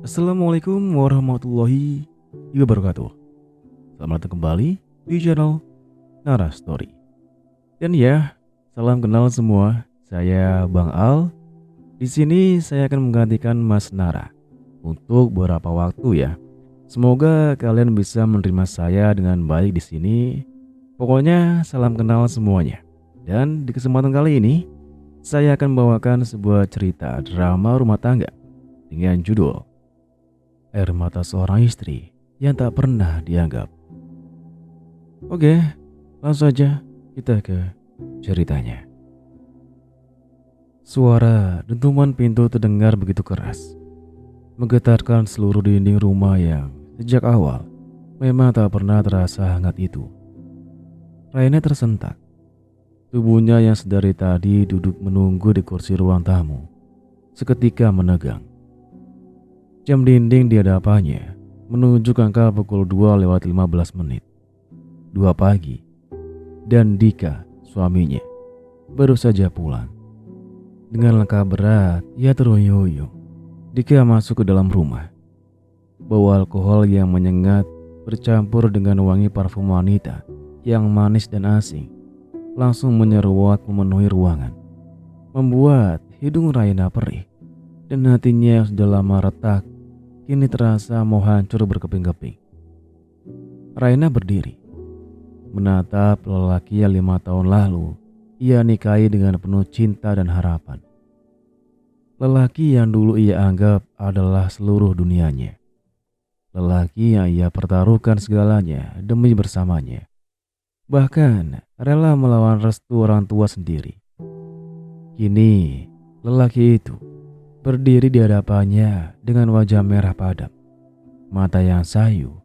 Assalamualaikum warahmatullahi wabarakatuh. Selamat datang kembali di channel Nara Story. Dan ya, salam kenal semua. Saya Bang Al. Di sini saya akan menggantikan Mas Nara untuk beberapa waktu ya. Semoga kalian bisa menerima saya dengan baik di sini. Pokoknya salam kenal semuanya. Dan di kesempatan kali ini saya akan membawakan sebuah cerita drama rumah tangga dengan judul Air Mata Seorang Istri yang Tak Pernah Dianggap. Oke, langsung saja kita ke ceritanya. Suara dentuman pintu terdengar begitu keras, menggetarkan seluruh dinding rumah yang sejak awal memang tak pernah terasa hangat itu. Raina tersentak. Tubuhnya yang sedari tadi duduk menunggu di kursi ruang tamu seketika menegang. Jam dinding di hadapannya menunjuk angka pukul 2:15 2 pagi. Dan Dika, suaminya, baru saja pulang. Dengan langkah berat, ia terhuyung-huyung. Dika masuk ke dalam rumah. Bau alkohol yang menyengat bercampur dengan wangi parfum wanita yang manis dan asing langsung menyeruak memenuhi ruangan, membuat hidung Raina perih. Dan hatinya yang sudah lama retak kini terasa mau hancur berkeping-keping. Raina berdiri, menatap lelaki yang 5 tahun lalu ia nikahi dengan penuh cinta dan harapan. Lelaki yang dulu ia anggap adalah seluruh dunianya. Lelaki yang ia pertaruhkan segalanya demi bersamanya. Bahkan rela melawan restu orang tua sendiri. Kini lelaki itu berdiri di hadapannya dengan wajah merah padam, mata yang sayu,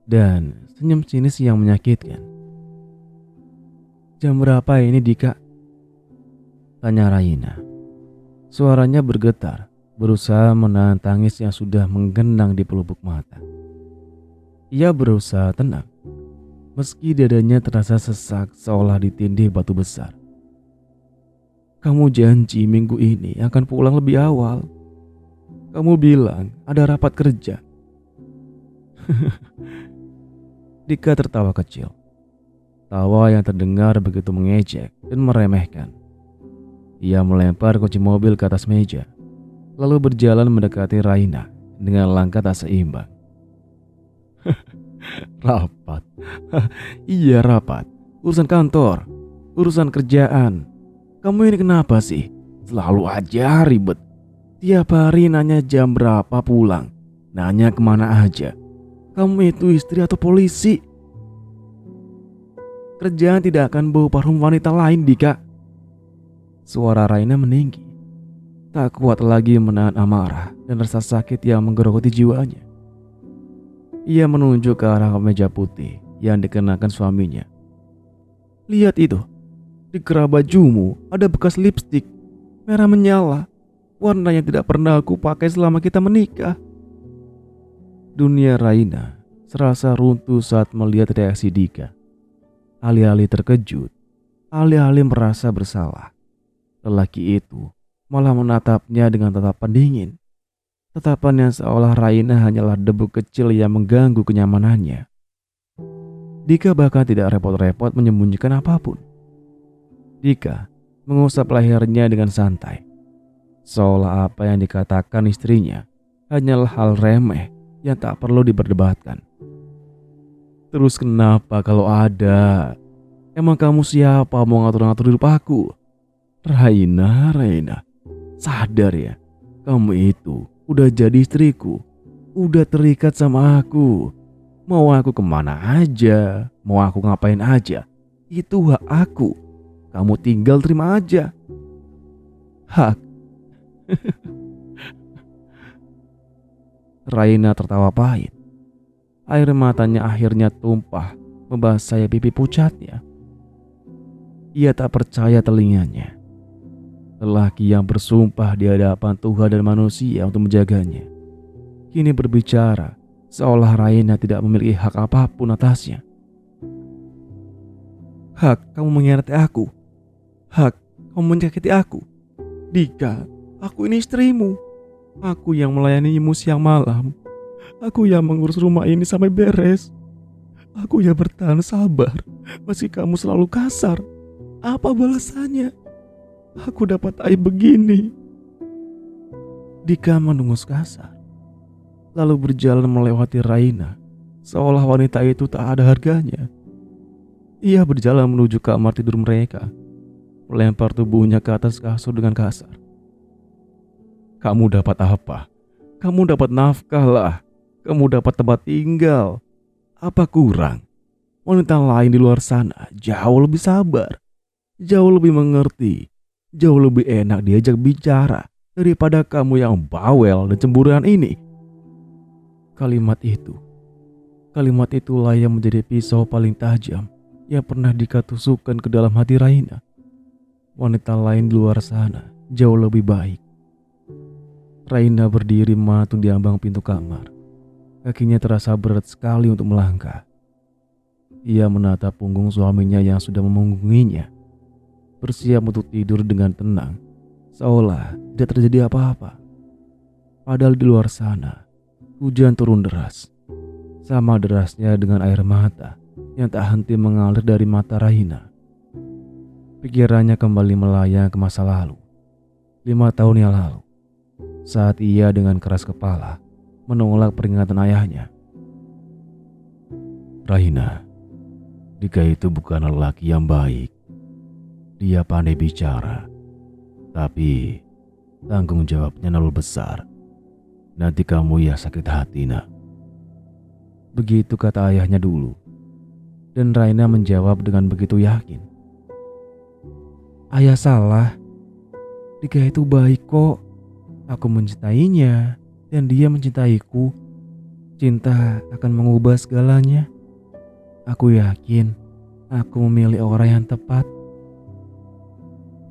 dan senyum sinis yang menyakitkan. "Jam berapa ini, Dika?" tanya Raina. Suaranya bergetar, berusaha menahan tangis yang sudah menggenang di pelupuk mata. Ia berusaha tenang, meski dadanya terasa sesak seolah ditindih batu besar. "Kamu janji minggu ini akan pulang lebih awal. Kamu bilang ada rapat kerja." Dika tertawa kecil. Tawa yang terdengar begitu mengejek dan meremehkan. Ia melempar kunci mobil ke atas meja, lalu berjalan mendekati Raina dengan langkah tak seimbang. "Rapat? Iya rapat. Urusan kantor, urusan kerjaan. Kamu ini kenapa sih? Selalu aja ribet. Tiap hari nanya jam berapa pulang, nanya kemana aja. Kamu itu istri atau polisi? Kerjaan tidak akan bau parfum wanita lain, Dika." Suara Raina meninggi. Tak kuat lagi menahan amarah dan rasa sakit yang menggerogoti jiwanya. Ia menunjuk ke arah kemeja putih yang dikenakan suaminya. "Lihat itu. Di kerah bajumu ada bekas lipstik merah menyala, warna yang tidak pernah aku pakai selama kita menikah." Dunia Raina serasa runtuh saat melihat reaksi Dika. Alih-alih terkejut, alih-alih merasa bersalah, lelaki itu malah menatapnya dengan tatapan dingin. Tatapan yang seolah Raina hanyalah debu kecil yang mengganggu kenyamanannya. Dika bahkan tidak repot-repot menyembunyikan apapun. Dika mengusap lehernya dengan santai, seolah apa yang dikatakan istrinya hanyalah hal remeh yang tak perlu diperdebatkan. "Terus kenapa kalau ada? Emang kamu siapa mau ngatur-ngatur hidup aku?" Raina, sadar ya, kamu itu udah jadi istriku, udah terikat sama aku. Mau aku kemana aja, mau aku ngapain aja, itu hak aku. Kamu tinggal terima aja." "Hak?" Raina tertawa pahit. Air matanya akhirnya tumpah membasahi pipi pucatnya. Ia tak percaya telinganya. Lelaki yang bersumpah di hadapan Tuhan dan manusia untuk menjaganya kini berbicara seolah Raina tidak memiliki hak apapun atasnya. "Hak kamu mengkhianati aku? Hak kamu menyakiti aku? Dika, aku ini istrimu. Aku yang melayanimu siang malam. Aku yang mengurus rumah ini sampai beres. Aku yang bertahan sabar meski kamu selalu kasar. Apa balasannya? Aku dapat aib begini. Dika mendengus kasar, lalu berjalan melewati Raina, seolah wanita itu tak ada harganya. Ia berjalan menuju kamar tidur mereka, melempar tubuhnya ke atas kasur dengan kasar. Kamu dapat apa? Kamu dapat nafkah lah. Kamu dapat tempat tinggal. Apa kurang? Wanita lain di luar sana jauh lebih sabar, jauh lebih mengerti, jauh lebih enak diajak bicara daripada kamu yang bawel dan cemburuan ini. Kalimat itulah yang menjadi pisau paling tajam yang pernah Dika tusukkan ke dalam hati Raina. Wanita lain di luar sana jauh lebih baik. Raina berdiri mematung di ambang pintu kamar. Kakinya terasa berat sekali untuk melangkah. Ia menatap punggung suaminya yang sudah memunggunginya, bersiap untuk tidur dengan tenang, seolah tidak terjadi apa-apa. Padahal di luar sana, hujan turun deras, sama derasnya dengan air mata yang tak henti mengalir dari mata Raina. Pikirannya kembali melayang ke masa lalu, 5 tahun yang lalu, saat ia dengan keras kepala menolak peringatan ayahnya. Raina, Dika itu bukan lelaki yang baik. Dia pandai bicara, tapi tanggung jawabnya terlalu besar. Nanti kamu ya sakit hati, nak. Begitu kata ayahnya dulu. Dan Raina menjawab dengan begitu yakin. Ayah salah. Dika itu baik kok. Aku mencintainya dan dia mencintaiku. Cinta akan mengubah segalanya. Aku yakin aku memilih orang yang tepat.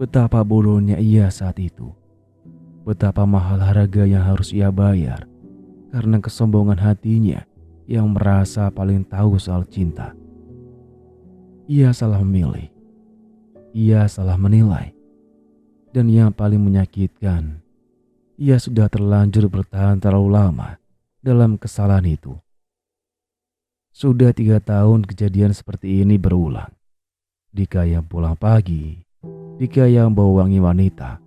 Betapa bodohnya ia saat itu. Betapa mahal harga yang harus ia bayar karena kesombongan hatinya yang merasa paling tahu soal cinta. Ia salah memilih. Ia salah menilai. Dan yang paling menyakitkan, ia sudah terlanjur bertahan terlalu lama dalam kesalahan itu. Sudah 3 tahun kejadian seperti ini berulang. Dika yang pulang pagi, Dika yang bawa wangi wanita,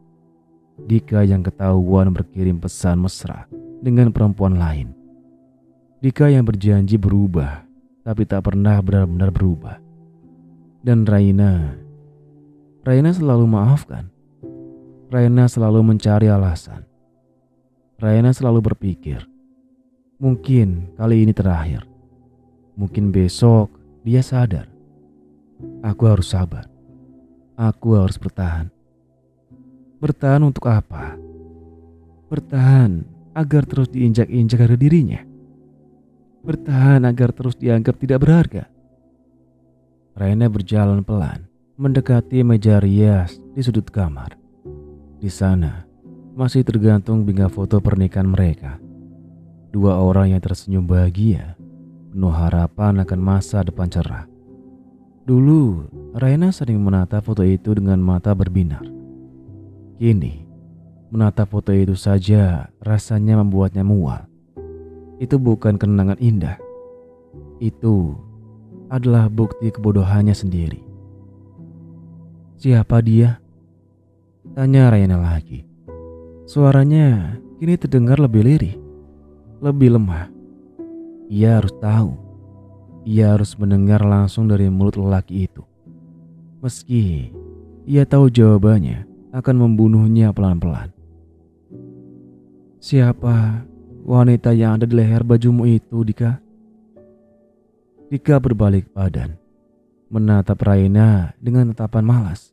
Dika yang ketahuan berkirim pesan mesra dengan perempuan lain. Dika yang berjanji berubah, tapi tak pernah benar-benar berubah. Dan Raina selalu maafkan. Raina selalu mencari alasan. Raina selalu berpikir, mungkin kali ini terakhir. Mungkin besok dia sadar. Aku harus sabar. Aku harus bertahan. Bertahan untuk apa? Bertahan agar terus diinjak-injak harga dirinya. Bertahan agar terus dianggap tidak berharga. Raina berjalan pelan, mendekati meja rias di sudut kamar. Di sana masih tergantung bingkai foto pernikahan mereka. 2 orang yang tersenyum bahagia, penuh harapan akan masa depan cerah. Dulu, Raina sering menatap foto itu dengan mata berbinar. Kini, menatap foto itu saja rasanya membuatnya mual. Itu bukan kenangan indah. Itu adalah bukti kebodohannya sendiri. Siapa dia? Tanya Raina lagi. Suaranya kini terdengar lebih lirih, lebih lemah. Ia harus tahu. Ia harus mendengar langsung dari mulut lelaki itu. Meski ia tahu jawabannya akan membunuhnya pelan-pelan. Siapa wanita yang ada di leher bajumu itu, Dika? Dika berbalik badan, menatap Raina dengan tatapan malas.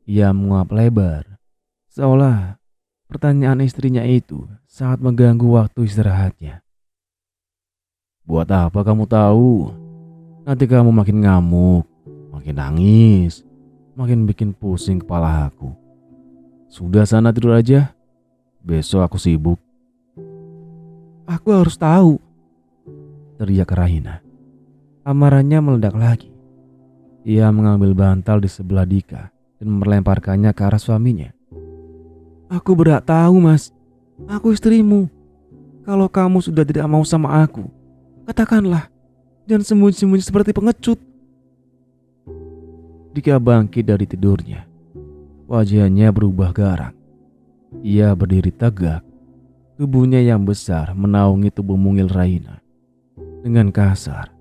Ia menguap lebar, seolah pertanyaan istrinya itu sangat mengganggu waktu istirahatnya. Buat apa kamu tahu? Nanti kamu makin ngamuk, makin nangis, makin bikin pusing kepala aku. Sudah sana tidur aja. Besok aku sibuk. Aku harus tahu, teriak Raina. Amarahnya meledak lagi. Ia mengambil bantal di sebelah Dika dan melemparkannya ke arah suaminya. Aku berhak tahu, Mas. Aku istrimu. Kalau kamu sudah tidak mau sama aku, katakanlah. Jangan sembunyi-sembunyi seperti pengecut. Dika bangkit dari tidurnya. Wajahnya berubah garang. Ia berdiri tegak. Tubuhnya yang besar menaungi tubuh mungil Raina. Dengan kasar,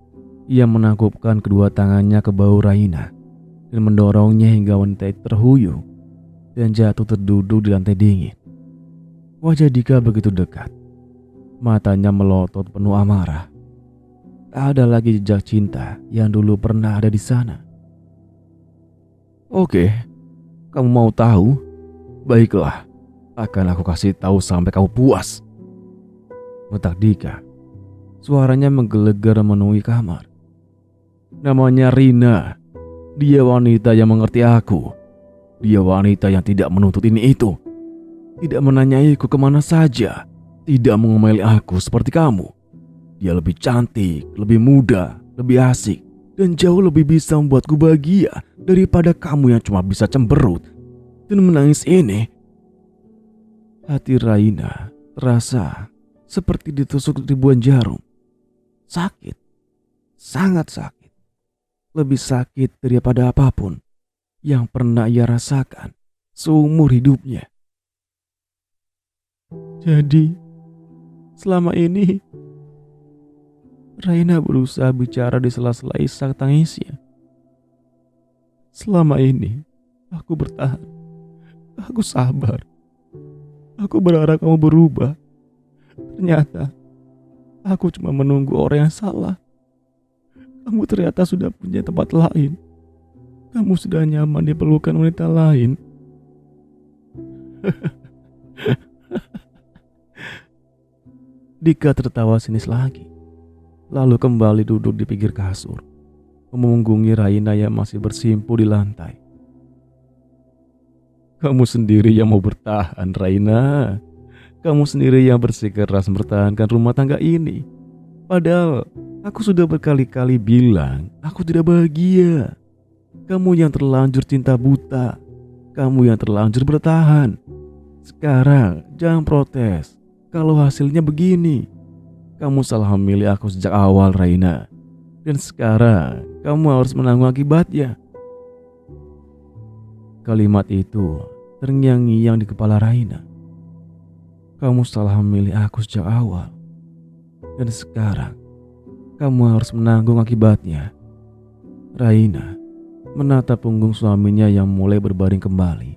ia menangkupkan kedua tangannya ke bahu Raina dan mendorongnya hingga wanita itu terhuyung dan jatuh terduduk di lantai dingin. Wajah Dika begitu dekat. Matanya melotot penuh amarah. Tak ada lagi jejak cinta yang dulu pernah ada di sana. Oke, kamu mau tahu? Baiklah, akan aku kasih tahu sampai kamu puas. Bentak Dika. Suaranya menggelegar memenuhi kamar. Namanya Rina. Dia wanita yang mengerti aku. Dia wanita yang tidak menuntut ini itu. Tidak menanyaiku kemana saja. Tidak mengomeli aku seperti kamu. Dia lebih cantik, lebih muda, lebih asik, dan jauh lebih bisa membuatku bahagia daripada kamu yang cuma bisa cemberut dan menangis ini. Hati Raina terasa seperti ditusuk ribuan jarum. Sakit, sangat sakit. Lebih sakit daripada apapun yang pernah ia rasakan seumur hidupnya. Jadi, selama ini Raina berusaha bicara di sela-sela isak tangisnya. Selama ini aku bertahan. Aku sabar. Aku berharap kamu berubah. Ternyata aku cuma menunggu orang yang salah. Kamu ternyata sudah punya tempat lain. Kamu sudah nyaman di pelukan wanita lain. Dika tertawa sinis lagi. Lalu kembali duduk di pinggir kasur, memunggungi Raina yang masih bersimpu di lantai. Kamu sendiri yang mau bertahan, Raina. Kamu sendiri yang bersikeras mempertahankan rumah tangga ini. Padahal aku sudah berkali-kali bilang aku tidak bahagia. Kamu yang terlanjur cinta buta. Kamu yang terlanjur bertahan. Sekarang jangan protes kalau hasilnya begini. Kamu salah memilih aku sejak awal, Raina. Dan sekarang kamu harus menanggung akibatnya. Kalimat itu terngiang-ngiang di kepala Raina. Kamu salah memilih aku sejak awal. Dan sekarang kamu harus menanggung akibatnya. Raina menatap punggung suaminya yang mulai berbaring kembali,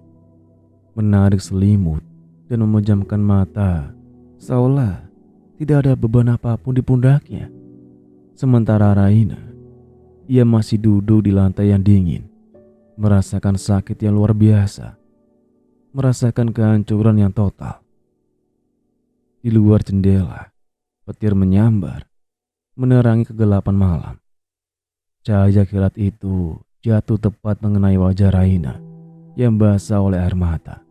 menarik selimut dan memejamkan mata seolah tidak ada beban apapun di pundaknya. Sementara Raina, ia masih duduk di lantai yang dingin, merasakan sakit yang luar biasa, merasakan kehancuran yang total. Di luar jendela, petir menyambar, menerangi kegelapan malam. Cahaya kilat itu jatuh tepat mengenai wajah Raina yang basah oleh air mata.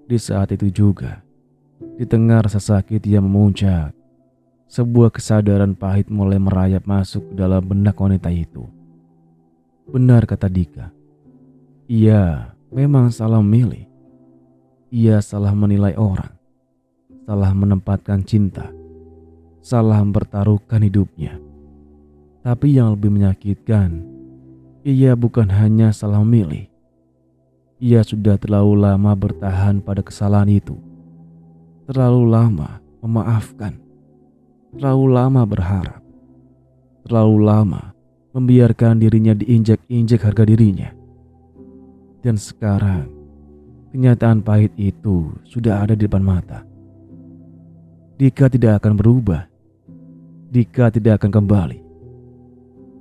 Di saat itu juga, di tengah rasa sakit yang memuncak, sebuah kesadaran pahit mulai merayap masuk ke dalam benak wanita itu. Benar kata Dika. Ia memang salah memilih. Ia salah menilai orang. Salah menempatkan cinta. Salah mempertaruhkan hidupnya. Tapi yang lebih menyakitkan, ia bukan hanya salah memilih. Ia sudah terlalu lama bertahan pada kesalahan itu. Terlalu lama memaafkan. Terlalu lama berharap. Terlalu lama membiarkan dirinya diinjak-injak harga dirinya. Dan sekarang, kenyataan pahit itu sudah ada di depan mata. Dika tidak akan berubah. Dika tidak akan kembali.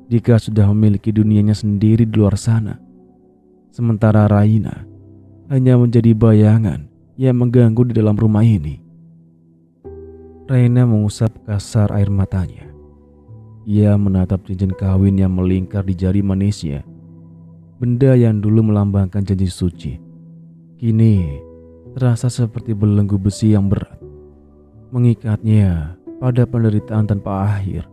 Dika sudah memiliki dunianya sendiri di luar sana. Sementara Raina hanya menjadi bayangan yang mengganggu di dalam rumah ini. Raina mengusap kasar air matanya. Ia menatap cincin kawin yang melingkar di jari manisnya. Benda yang dulu melambangkan janji suci, kini terasa seperti belenggu besi yang berat, mengikatnya pada penderitaan tanpa akhir.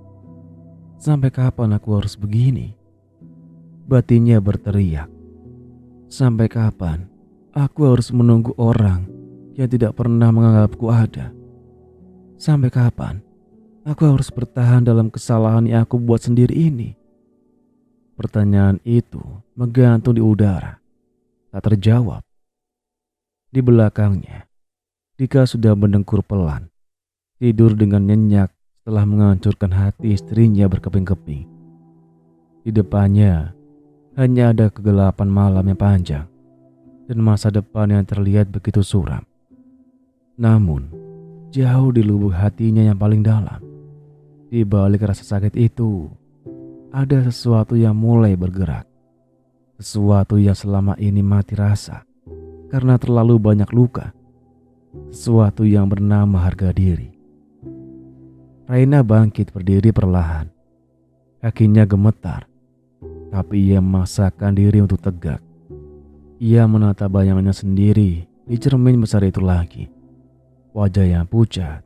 Sampai kapan aku harus begini? Batinnya berteriak. Sampai kapan aku harus menunggu orang yang tidak pernah menganggapku ada. Sampai kapan aku harus bertahan dalam kesalahan yang aku buat sendiri ini? Pertanyaan itu menggantung di udara, tak terjawab. Di belakangnya, Dika sudah mendengkur pelan, tidur dengan nyenyak setelah menghancurkan hati istrinya berkeping-keping. Di depannya, hanya ada kegelapan malam yang panjang dan masa depan yang terlihat begitu suram. Namun, jauh di lubuk hatinya yang paling dalam, di balik rasa sakit itu, ada sesuatu yang mulai bergerak. Sesuatu yang selama ini mati rasa karena terlalu banyak luka. Sesuatu yang bernama harga diri. Raina bangkit berdiri perlahan. Kakinya gemetar, tapi ia memaksakan diri untuk tegak. Ia menatap bayangannya sendiri di cermin besar itu lagi. Wajah yang pucat,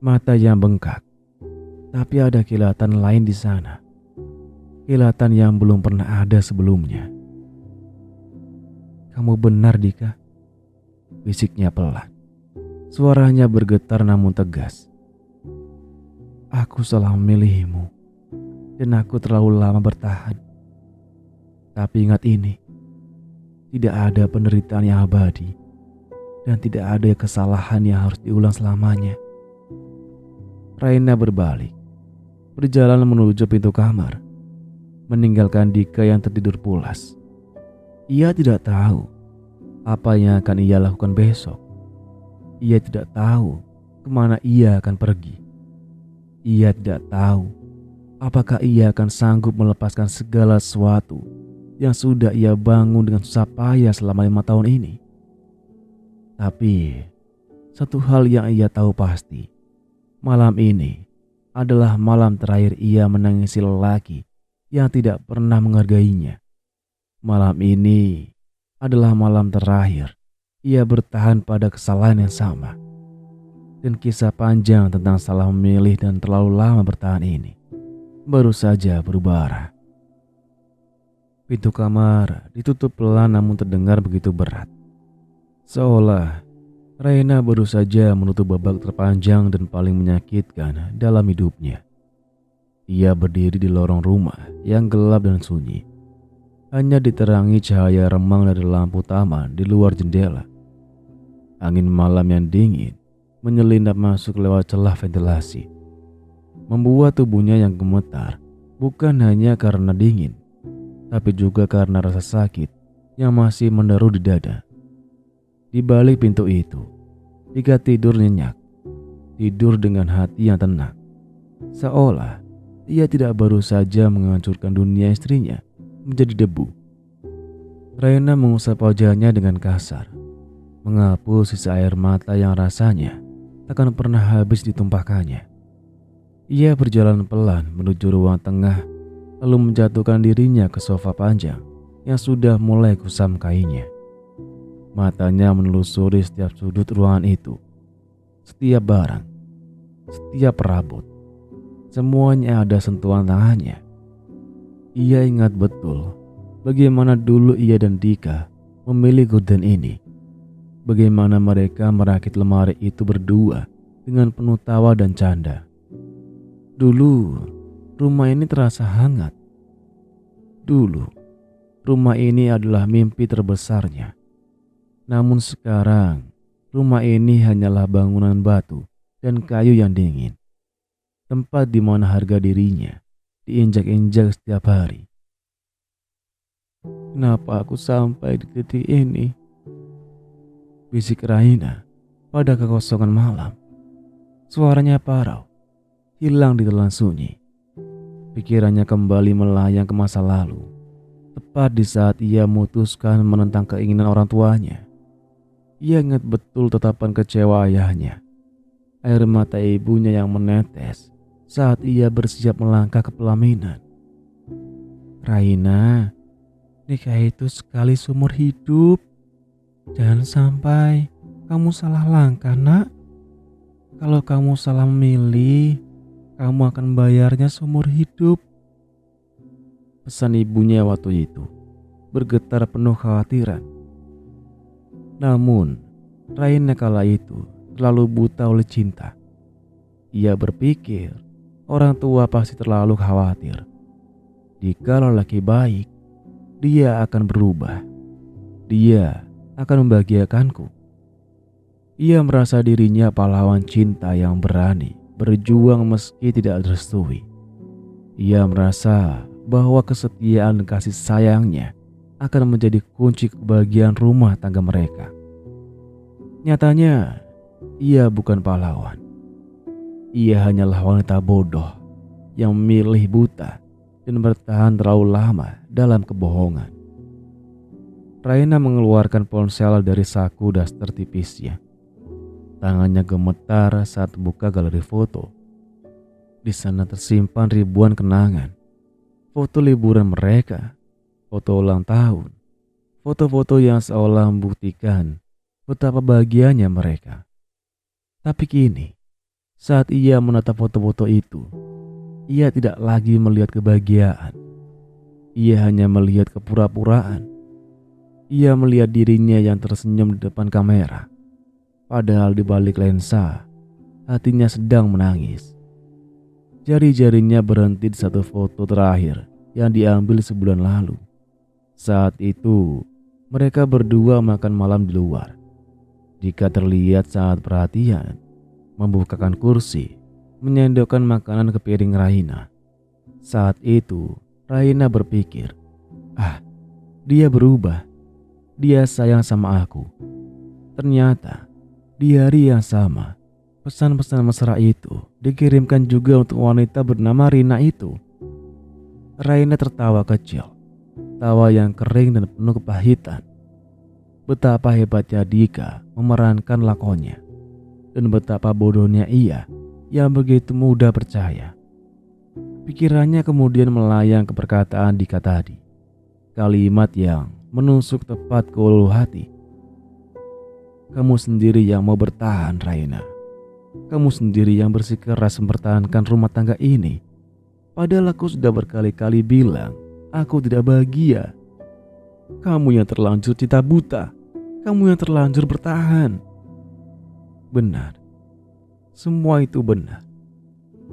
mata yang bengkak. Tapi ada kilatan lain di sana. Kilatan yang belum pernah ada sebelumnya. "Kamu benar, Dika," bisiknya pelan. Suaranya bergetar namun tegas. "Aku salah memilihmu, dan aku terlalu lama bertahan. Tapi ingat ini, tidak ada penderitaan yang abadi, dan tidak ada kesalahan yang harus diulang selamanya." Raina berbalik, berjalan menuju pintu kamar, meninggalkan Dika yang tertidur pulas. Ia tidak tahu apa yang akan ia lakukan besok. Ia tidak tahu kemana ia akan pergi. Ia tidak tahu apakah ia akan sanggup melepaskan segala sesuatu yang sudah ia bangun dengan susah payah selama 5 tahun ini. Tapi satu hal yang ia tahu pasti, malam ini adalah malam terakhir ia menangisi lelaki yang tidak pernah menghargainya. Malam ini adalah malam terakhir ia bertahan pada kesalahan yang sama. Dan kisah panjang tentang salah memilih dan terlalu lama bertahan ini baru saja berubah arah. Pintu kamar ditutup pelan namun terdengar begitu berat. Seolah Raina baru saja menutup babak terpanjang dan paling menyakitkan dalam hidupnya. Ia berdiri di lorong rumah yang gelap dan sunyi. Hanya diterangi cahaya remang dari lampu taman di luar jendela. Angin malam yang dingin menyelinap masuk lewat celah ventilasi, membuat tubuhnya yang gemetar bukan hanya karena dingin, tapi juga karena rasa sakit yang masih menderu di dada. Di balik pintu itu, Dika tidur nyenyak, tidur dengan hati yang tenang, seolah ia tidak baru saja menghancurkan dunia istrinya menjadi debu. Raina mengusap wajahnya dengan kasar, menghapus sisa air mata yang rasanya takkan pernah habis ditumpahkannya. Ia berjalan pelan menuju ruang tengah, lalu menjatuhkan dirinya ke sofa panjang yang sudah mulai kusam kainnya. Matanya menelusuri setiap sudut ruangan itu, setiap barang, setiap perabot. Semuanya ada sentuhan tangannya. Ia ingat betul bagaimana dulu ia dan Dika memilih gorden ini. Bagaimana mereka merakit lemari itu berdua dengan penuh tawa dan canda. Dulu, rumah ini terasa hangat. Dulu, rumah ini adalah mimpi terbesarnya. Namun sekarang, rumah ini hanyalah bangunan batu dan kayu yang dingin. Tempat di mana harga dirinya diinjak-injak setiap hari. "Kenapa aku sampai di titik ini?" bisik Raina pada kekosongan malam. Suaranya parau, hilang di telan sunyi. Pikirannya kembali melayang ke masa lalu, tepat di saat ia memutuskan menentang keinginan orang tuanya. Ia ingat betul tatapan kecewa ayahnya, air mata ibunya yang menetes saat ia bersiap melangkah ke pelaminan. "Raina, nikah itu sekali seumur hidup. Jangan sampai kamu salah langkah, nak. Kalau kamu salah memilih, kamu akan bayarnya seumur hidup." Pesan ibunya waktu itu bergetar penuh khawatiran. Namun, Raina kala itu terlalu buta oleh cinta. Ia berpikir orang tua pasti terlalu khawatir. Jika lelaki baik, dia akan berubah. Dia akan membahagiakanku. Ia merasa dirinya pahlawan cinta yang berani berjuang meski tidak direstui. Ia merasa bahwa kesetiaan dan kasih sayangnya akan menjadi kunci kebahagiaan rumah tangga mereka. Nyatanya, ia bukan pahlawan. Ia hanyalah wanita bodoh yang memilih buta dan bertahan terlalu lama dalam kebohongan. Raina mengeluarkan ponsel dari saku daster tipisnya. Tangannya gemetar saat buka galeri foto. Di sana tersimpan ribuan kenangan. Foto liburan mereka, foto ulang tahun, foto-foto yang seolah membuktikan betapa bahagianya mereka. Tapi kini, saat ia menatap foto-foto itu, ia tidak lagi melihat kebahagiaan. Ia hanya melihat kepura-puraan. Ia melihat dirinya yang tersenyum di depan kamera. Padahal di balik lensa, hatinya sedang menangis. Jari-jarinya berhenti di satu foto terakhir yang diambil sebulan lalu. Saat itu, mereka berdua makan malam di luar. Jika terlihat sangat perhatian, membukakan kursi, menyendokkan makanan ke piring Raina. Saat itu, Raina berpikir, dia berubah. Dia sayang sama aku. Ternyata, di hari yang sama, pesan-pesan mesra itu dikirimkan juga untuk wanita bernama Rina itu. Raina tertawa kecil, tawa yang kering dan penuh kepahitan. Betapa hebatnya Dika memerankan lakonnya, dan betapa bodohnya ia yang begitu mudah percaya. Pikirannya kemudian melayang ke perkataan Dika tadi, kalimat yang menusuk tepat ke ulu hati. Kamu sendiri yang mau bertahan, Raina. Kamu sendiri yang bersikeras mempertahankan rumah tangga ini. Padahal aku sudah berkali-kali bilang aku tidak bahagia. Kamu yang terlanjur cinta buta. Kamu yang terlanjur bertahan. Benar. Semua itu benar.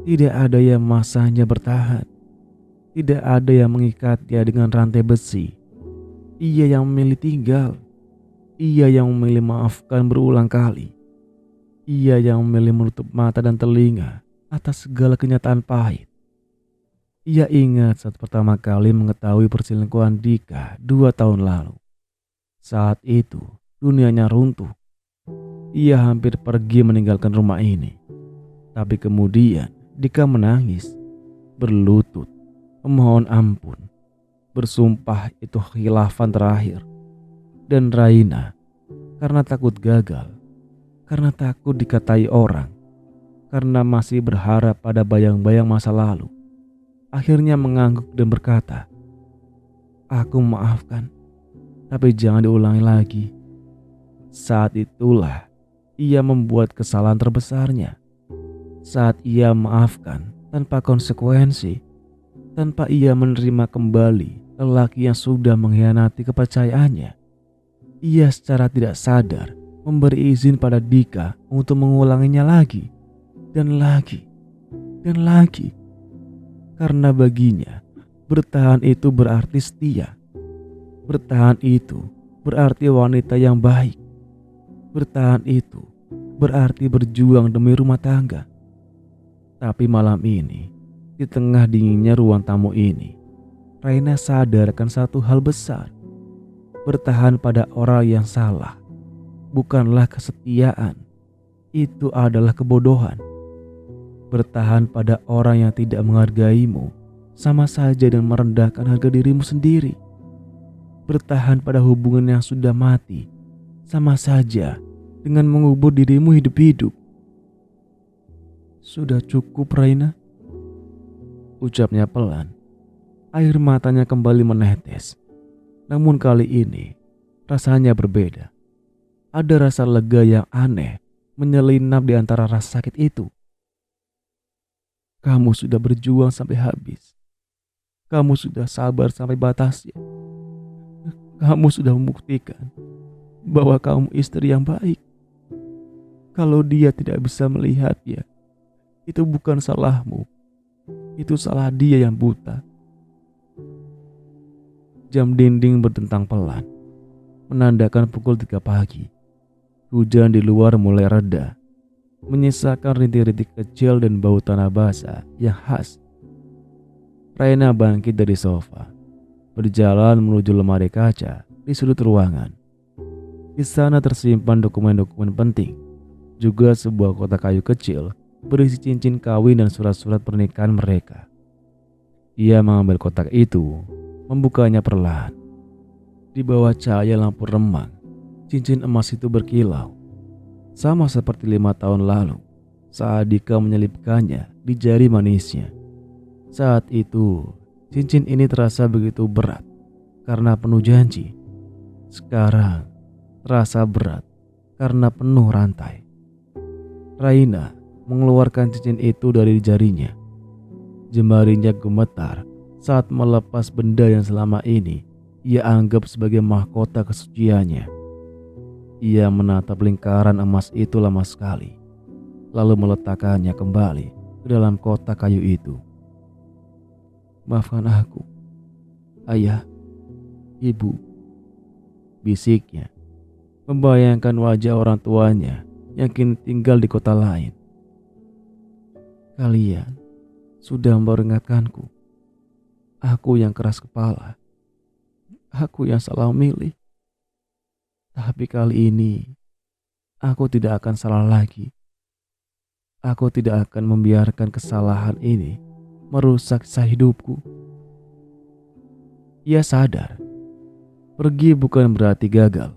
Tidak ada yang masanya bertahan. Tidak ada yang mengikatnya dengan rantai besi. Ia yang memilih tinggal. Ia yang memilih maafkan berulang kali. Ia yang memilih menutup mata dan telinga atas segala kenyataan pahit. Ia ingat saat pertama kali mengetahui perselingkuhan Dika 2 tahun lalu. Saat itu dunianya runtuh. Ia hampir pergi meninggalkan rumah ini. Tapi kemudian Dika menangis, berlutut, memohon ampun, bersumpah itu khilafan terakhir. Dan Raina, karena takut gagal, karena takut dikatai orang, karena masih berharap pada bayang-bayang masa lalu, akhirnya mengangguk dan berkata, "Aku memaafkan, tapi jangan diulangi lagi." Saat itulah ia membuat kesalahan terbesarnya. Saat ia memaafkan tanpa konsekuensi, tanpa ia menerima kembali lelaki yang sudah mengkhianati kepercayaannya, ia secara tidak sadar memberi izin pada Dika untuk mengulanginya lagi dan lagi dan lagi. Karena baginya, bertahan itu berarti setia. Bertahan itu berarti wanita yang baik. Bertahan itu berarti berjuang demi rumah tangga. Tapi malam ini, di tengah dinginnya ruang tamu ini, Raina sadar akan satu hal besar. Bertahan pada orang yang salah bukanlah kesetiaan. Itu adalah kebodohan. Bertahan pada orang yang tidak menghargaimu sama saja dengan merendahkan harga dirimu sendiri. Bertahan pada hubungan yang sudah mati sama saja dengan mengubur dirimu hidup-hidup. Sudah cukup, Raina, ucapnya pelan. Air matanya kembali menetes. Namun kali ini rasanya berbeda. Ada rasa lega yang aneh menyelinap di antara rasa sakit itu. Kamu sudah berjuang sampai habis. Kamu sudah sabar sampai batasnya. Kamu sudah membuktikan bahwa kamu istri yang baik. Kalau dia tidak bisa melihatnya, itu bukan salahmu. Itu salah dia yang buta. Jam dinding berdentang pelan, menandakan pukul 3 pagi. Hujan di luar mulai reda, menyisakan rintik-rintik kecil dan bau tanah basah yang khas. Raina bangkit dari sofa, berjalan menuju lemari kaca di sudut ruangan. Di sana tersimpan dokumen-dokumen penting, juga sebuah kotak kayu kecil berisi cincin kawin dan surat-surat pernikahan mereka. Ia mengambil kotak itu, membukanya perlahan. Di bawah cahaya lampu remang, cincin emas itu berkilau, sama seperti 5 tahun lalu saat Dika menyelipkannya di jari manisnya. Saat itu, cincin ini terasa begitu berat karena penuh janji. Sekarang, terasa berat karena penuh rantai. Raina mengeluarkan cincin itu dari jarinya. Jemarinya gemetar saat melepas benda yang selama ini ia anggap sebagai mahkota kesuciannya. Ia menatap lingkaran emas itu lama sekali, lalu meletakkannya kembali ke dalam kotak kayu itu. "Maafkan aku, ayah, ibu," bisiknya, membayangkan wajah orang tuanya yang kini tinggal di kota lain. "Kalian sudah memperingatkanku. Aku yang keras kepala. Aku yang salah milih. Tapi kali ini, aku tidak akan salah lagi. Aku tidak akan membiarkan kesalahan ini merusak sisa hidupku." Ia sadar, pergi bukan berarti gagal.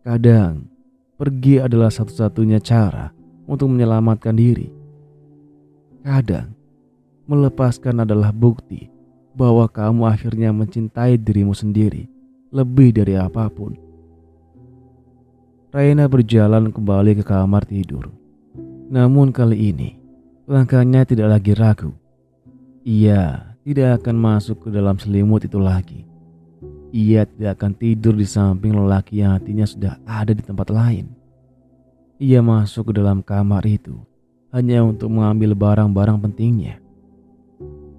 Kadang, pergi adalah satu-satunya cara untuk menyelamatkan diri. Kadang, melepaskan adalah bukti bahwa kamu akhirnya mencintai dirimu sendiri lebih dari apapun. Raina berjalan kembali ke kamar tidur. Namun kali ini, langkahnya tidak lagi ragu. Ia tidak akan masuk ke dalam selimut itu lagi. Ia tidak akan tidur di samping lelaki yang hatinya sudah ada di tempat lain. Ia masuk ke dalam kamar itu hanya untuk mengambil barang-barang pentingnya.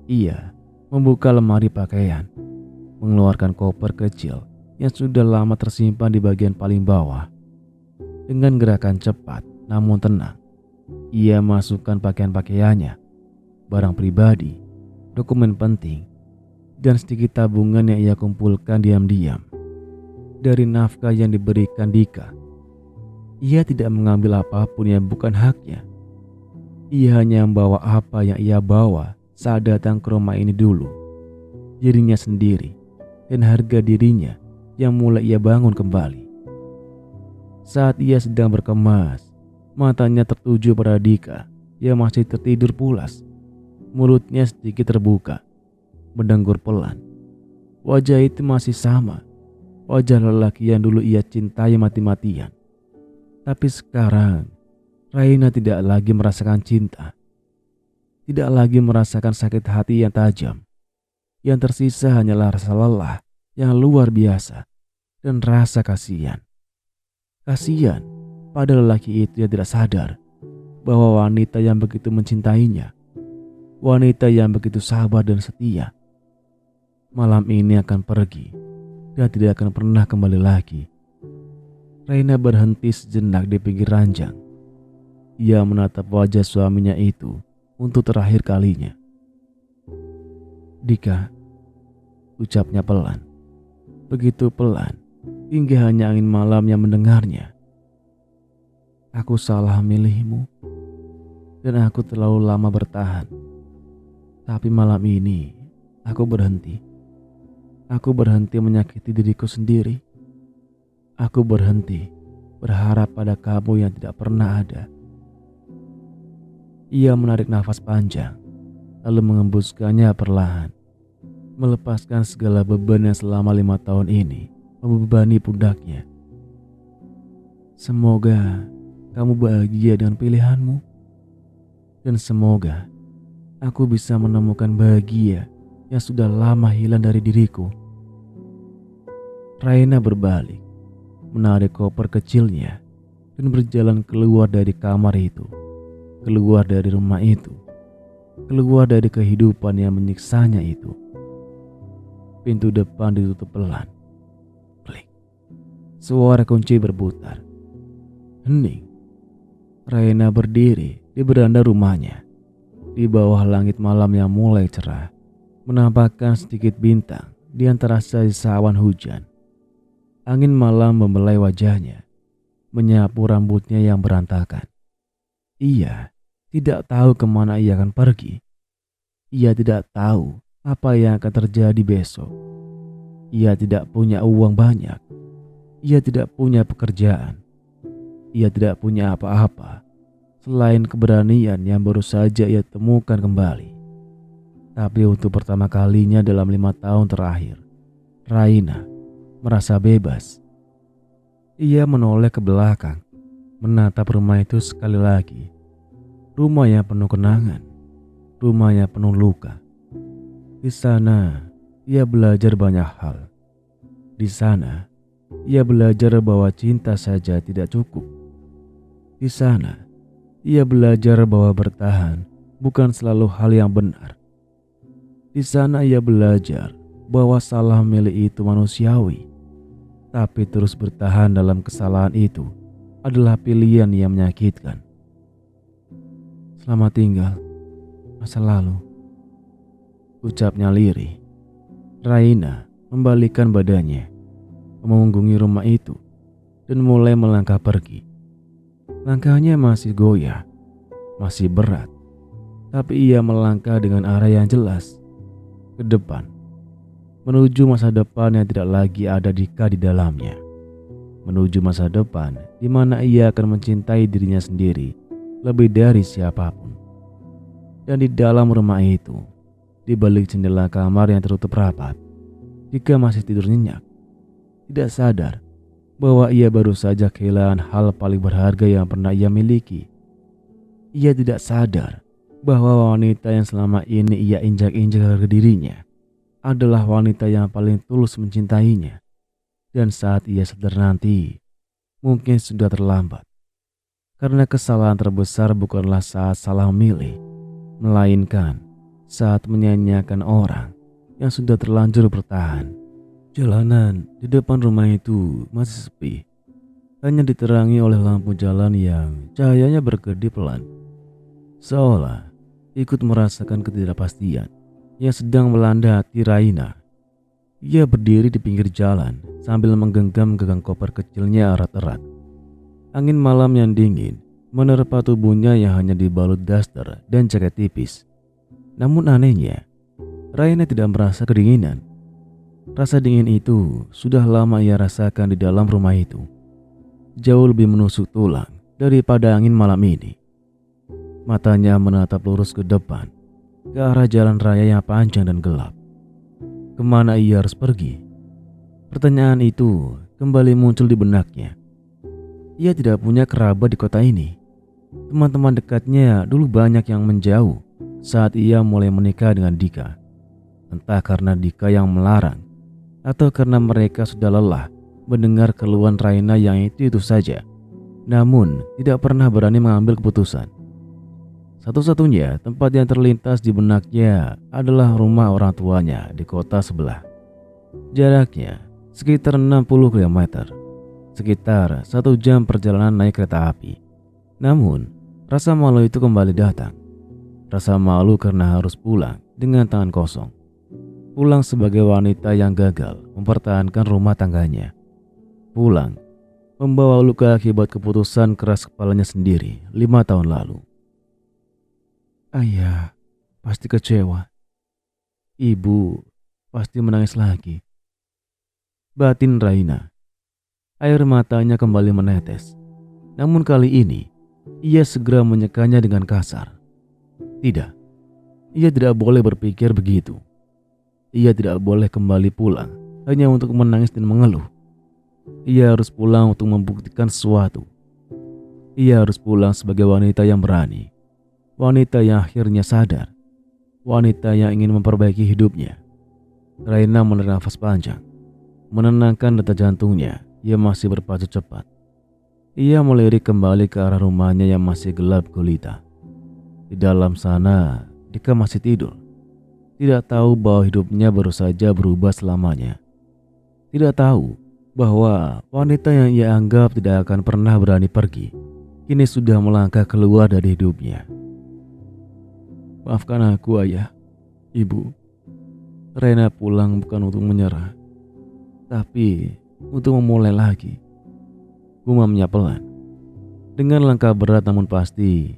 Ia membuka lemari pakaian, mengeluarkan koper kecil yang sudah lama tersimpan di bagian paling bawah. Dengan gerakan cepat namun tenang, ia masukkan pakaian-pakaiannya, barang pribadi, dokumen penting, dan sedikit tabungan yang ia kumpulkan diam-diam dari nafkah yang diberikan Dika. Ia tidak mengambil apapun yang bukan haknya. Ia hanya membawa apa yang ia bawa saat datang ke rumah ini dulu. Dirinya sendiri dan harga dirinya yang mulai ia bangun kembali. Saat ia sedang berkemas, matanya tertuju pada Dika yang masih tertidur pulas. Mulutnya sedikit terbuka, mendengkur pelan. Wajah itu masih sama, wajah lelaki yang dulu ia cintai mati-matian. Tapi sekarang, Raina tidak lagi merasakan cinta. Tidak lagi merasakan sakit hati yang tajam. Yang tersisa hanyalah rasa lelah yang luar biasa dan rasa kasihan. Kasihan pada lelaki itu yang tidak sadar bahwa wanita yang begitu mencintainya, wanita yang begitu sabar dan setia, malam ini akan pergi dan tidak akan pernah kembali lagi. Raina berhenti sejenak di pinggir ranjang. Ia menatap wajah suaminya itu untuk terakhir kalinya. "Dika," ucapnya pelan, begitu pelan hingga hanya angin malam yang mendengarnya. "Aku salah milihmu dan aku terlalu lama bertahan. Tapi malam ini aku berhenti. Aku berhenti menyakiti diriku sendiri. Aku berhenti berharap pada kamu yang tidak pernah ada." Ia menarik nafas panjang, lalu mengembuskannya perlahan, melepaskan segala beban yang selama 5 tahun ini membebani pundaknya. "Semoga kamu bahagia dengan pilihanmu. Dan semoga aku bisa menemukan bahagia yang sudah lama hilang dari diriku." Raina berbalik, menarik koper kecilnya, dan berjalan keluar dari kamar itu, keluar dari rumah itu, keluar dari kehidupan yang menyiksanya itu. Pintu depan ditutup pelan. Klik. Suara kunci berputar. Hening. Raina berdiri di beranda rumahnya. Di bawah langit malam yang mulai cerah, menampakkan sedikit bintang di antara sisa awan hujan. Angin malam membelai wajahnya, menyapu rambutnya yang berantakan. Ia tidak tahu kemana ia akan pergi. Ia tidak tahu apa yang akan terjadi besok. Ia tidak punya uang banyak. Ia tidak punya pekerjaan. Ia tidak punya apa-apa selain keberanian yang baru saja ia temukan kembali. Tapi untuk pertama kalinya dalam 5 tahun terakhir, Raina merasa bebas. Ia menoleh ke belakang, menatap rumah itu sekali lagi. Rumah yang penuh kenangan, rumah yang penuh luka. Di sana, ia belajar banyak hal. Di sana, ia belajar bahwa cinta saja tidak cukup. Di sana, ia belajar bahwa bertahan bukan selalu hal yang benar. Di sana ia belajar bahwa salah memilih itu manusiawi. Tapi terus bertahan dalam kesalahan itu adalah pilihan yang menyakitkan. Selamat tinggal, masa lalu, ucapnya lirih. Raina membalikkan badannya, memunggungi rumah itu, dan mulai melangkah pergi. Langkahnya masih goyah, masih berat, tapi ia melangkah dengan arah yang jelas, ke depan, menuju masa depan yang tidak lagi ada Dika di dalamnya, menuju masa depan di mana ia akan mencintai dirinya sendiri lebih dari siapapun. Dan di dalam rumah itu, di balik jendela kamar yang tertutup rapat, Dika masih tidur nyenyak, tidak sadar bahwa ia baru saja kehilangan hal paling berharga yang pernah ia miliki. Ia tidak sadar bahwa wanita yang selama ini ia injak-injak harga dirinya adalah wanita yang paling tulus mencintainya. Dan saat ia sadar nanti, mungkin sudah terlambat. Karena kesalahan terbesar bukanlah saat salah memilih, melainkan saat menyanyiakan orang yang sudah terlanjur bertahan. Jalanan di depan rumah itu masih sepi, hanya diterangi oleh lampu jalan yang cahayanya berkedip pelan, seolah ikut merasakan ketidakpastian yang sedang melanda hati Raina. Ia berdiri di pinggir jalan sambil menggenggam koper kecilnya erat-erat. Angin malam yang dingin menerpa tubuhnya yang hanya dibalut daster dan jaket tipis. Namun anehnya, Raina tidak merasa kedinginan. Rasa dingin itu sudah lama ia rasakan di dalam rumah itu. Jauh lebih menusuk tulang daripada angin malam ini. Matanya menatap lurus ke depan, ke arah jalan raya yang panjang dan gelap. Kemana ia harus pergi? Pertanyaan itu kembali muncul di benaknya. Ia tidak punya kerabat di kota ini. Teman-teman dekatnya dulu banyak yang menjauh saat ia mulai menikah dengan Dika. Entah karena Dika yang melarang, atau karena mereka sudah lelah mendengar keluhan Raina yang itu saja, namun tidak pernah berani mengambil keputusan. Satu-satunya tempat yang terlintas di benaknya adalah rumah orang tuanya di kota sebelah. Jaraknya sekitar 60 km, sekitar 1 jam perjalanan naik kereta api. Namun, rasa malu itu kembali datang. Rasa malu karena harus pulang dengan tangan kosong. Pulang sebagai wanita yang gagal mempertahankan rumah tangganya. Pulang membawa luka akibat keputusan keras kepalanya sendiri 5 tahun lalu. Ayah pasti kecewa. Ibu pasti menangis lagi. Batin Raina. Air matanya kembali menetes. Namun kali ini, ia segera menyekanya dengan kasar. Tidak, ia tidak boleh berpikir begitu. Ia tidak boleh kembali pulang hanya untuk menangis dan mengeluh. Ia harus pulang untuk membuktikan sesuatu. Ia harus pulang sebagai wanita yang berani. Wanita yang akhirnya sadar. Wanita yang ingin memperbaiki hidupnya. Raina menarik nafas panjang, menenangkan detak jantungnya yang masih berpacu cepat. Ia melirik kembali ke arah rumahnya yang masih gelap gulita. Di dalam sana, Dika masih tidur. Tidak tahu bahwa hidupnya baru saja berubah selamanya. Tidak tahu bahwa wanita yang ia anggap tidak akan pernah berani pergi, kini sudah melangkah keluar dari hidupnya. Maafkan aku, Ayah, Ibu. Rena pulang bukan untuk menyerah, tapi untuk memulai lagi. Gumamnya pelan. Dengan langkah berat namun pasti,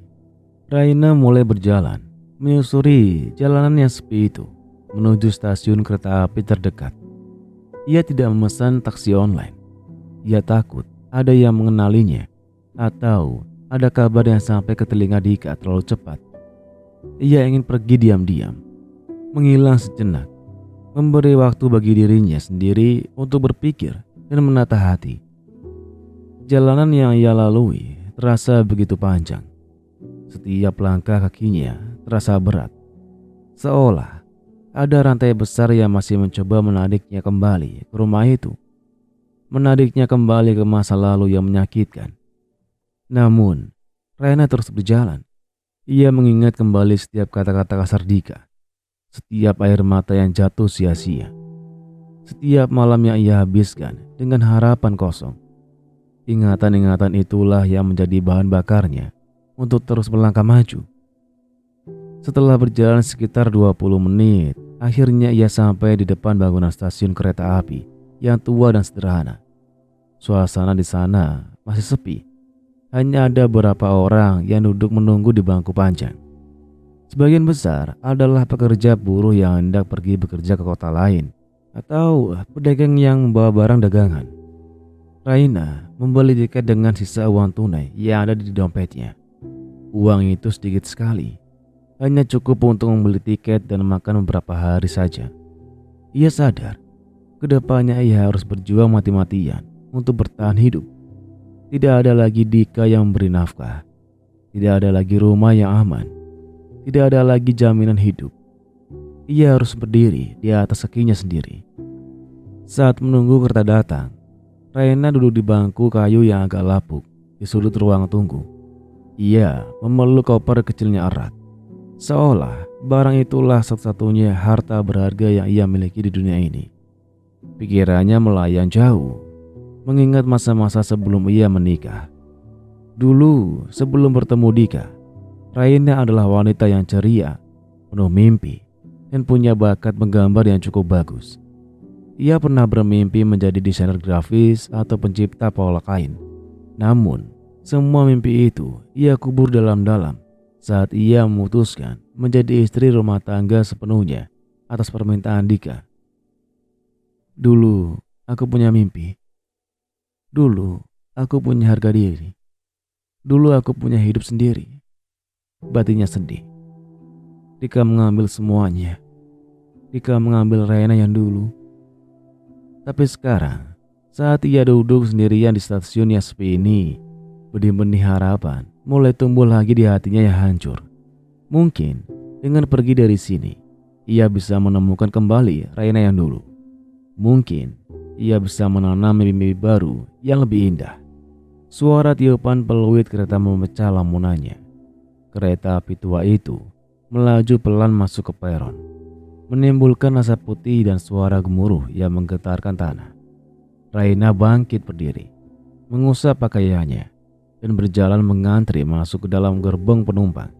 Raina mulai berjalan, menyusuri jalanan yang sepi itu, menuju stasiun kereta api terdekat. Ia tidak memesan taksi online. Ia takut ada yang mengenalinya, atau ada kabar yang sampai ke telinga Dika terlalu cepat. Ia ingin pergi diam-diam, menghilang sejenak, memberi waktu bagi dirinya sendiri untuk berpikir dan menata hati. Jalanan yang ia lalui terasa begitu panjang. Setiap langkah kakinya terasa berat, seolah ada rantai besar yang masih mencoba menariknya kembali ke rumah itu, menariknya kembali ke masa lalu yang menyakitkan. Namun, Raina terus berjalan. Ia mengingat kembali setiap kata-kata kasar Dika, setiap air mata yang jatuh sia-sia, setiap malam yang ia habiskan dengan harapan kosong. Ingatan-ingatan itulah yang menjadi bahan bakarnya untuk terus melangkah maju. Setelah berjalan sekitar 20 menit, akhirnya ia sampai di depan bangunan stasiun kereta api yang tua dan sederhana. Suasana di sana masih sepi. Hanya ada beberapa orang yang duduk menunggu di bangku panjang. Sebagian besar adalah pekerja buruh yang hendak pergi bekerja ke kota lain, atau pedagang yang membawa barang dagangan. Raina membeli tiket dengan sisa uang tunai yang ada di dompetnya. Uang itu sedikit sekali, hanya cukup untuk membeli tiket dan makan beberapa hari saja. Ia sadar, kedepannya ia harus berjuang mati-matian untuk bertahan hidup. Tidak ada lagi Dika yang memberi nafkah. Tidak ada lagi rumah yang aman. Tidak ada lagi jaminan hidup. Ia harus berdiri di atas kakinya sendiri. Saat menunggu kereta datang, Raina duduk di bangku kayu yang agak lapuk di sudut ruang tunggu. Ia memeluk koper kecilnya erat, seolah barang itulah satu-satunya harta berharga yang ia miliki di dunia ini. Pikirannya melayang jauh, mengingat masa-masa sebelum ia menikah. Dulu, sebelum bertemu Dika, Raina adalah wanita yang ceria, penuh mimpi, dan punya bakat menggambar yang cukup bagus. Ia pernah bermimpi menjadi desainer grafis atau pencipta pola kain. Namun, semua mimpi itu ia kubur dalam-dalam saat ia memutuskan menjadi istri rumah tangga sepenuhnya atas permintaan Dika. Dulu, aku punya mimpi. Dulu, aku punya harga diri. Dulu aku punya hidup sendiri. Batinnya sedih. Dika mengambil semuanya. Dika mengambil Raina yang dulu. Tapi sekarang, saat ia duduk sendirian di stasiun yang sepi ini, benih-benih harapan mulai tumbuh lagi di hatinya yang hancur. Mungkin dengan pergi dari sini, ia bisa menemukan kembali Raina yang dulu. Mungkin ia bisa menanam mimpi baru yang lebih indah. Suara tiupan peluit kereta memecah lamunannya. Kereta api tua itu melaju pelan masuk ke peron, menimbulkan asap putih dan suara gemuruh yang menggetarkan tanah. Raina bangkit berdiri, mengusap pakaiannya, dan berjalan mengantri masuk ke dalam gerbong penumpang.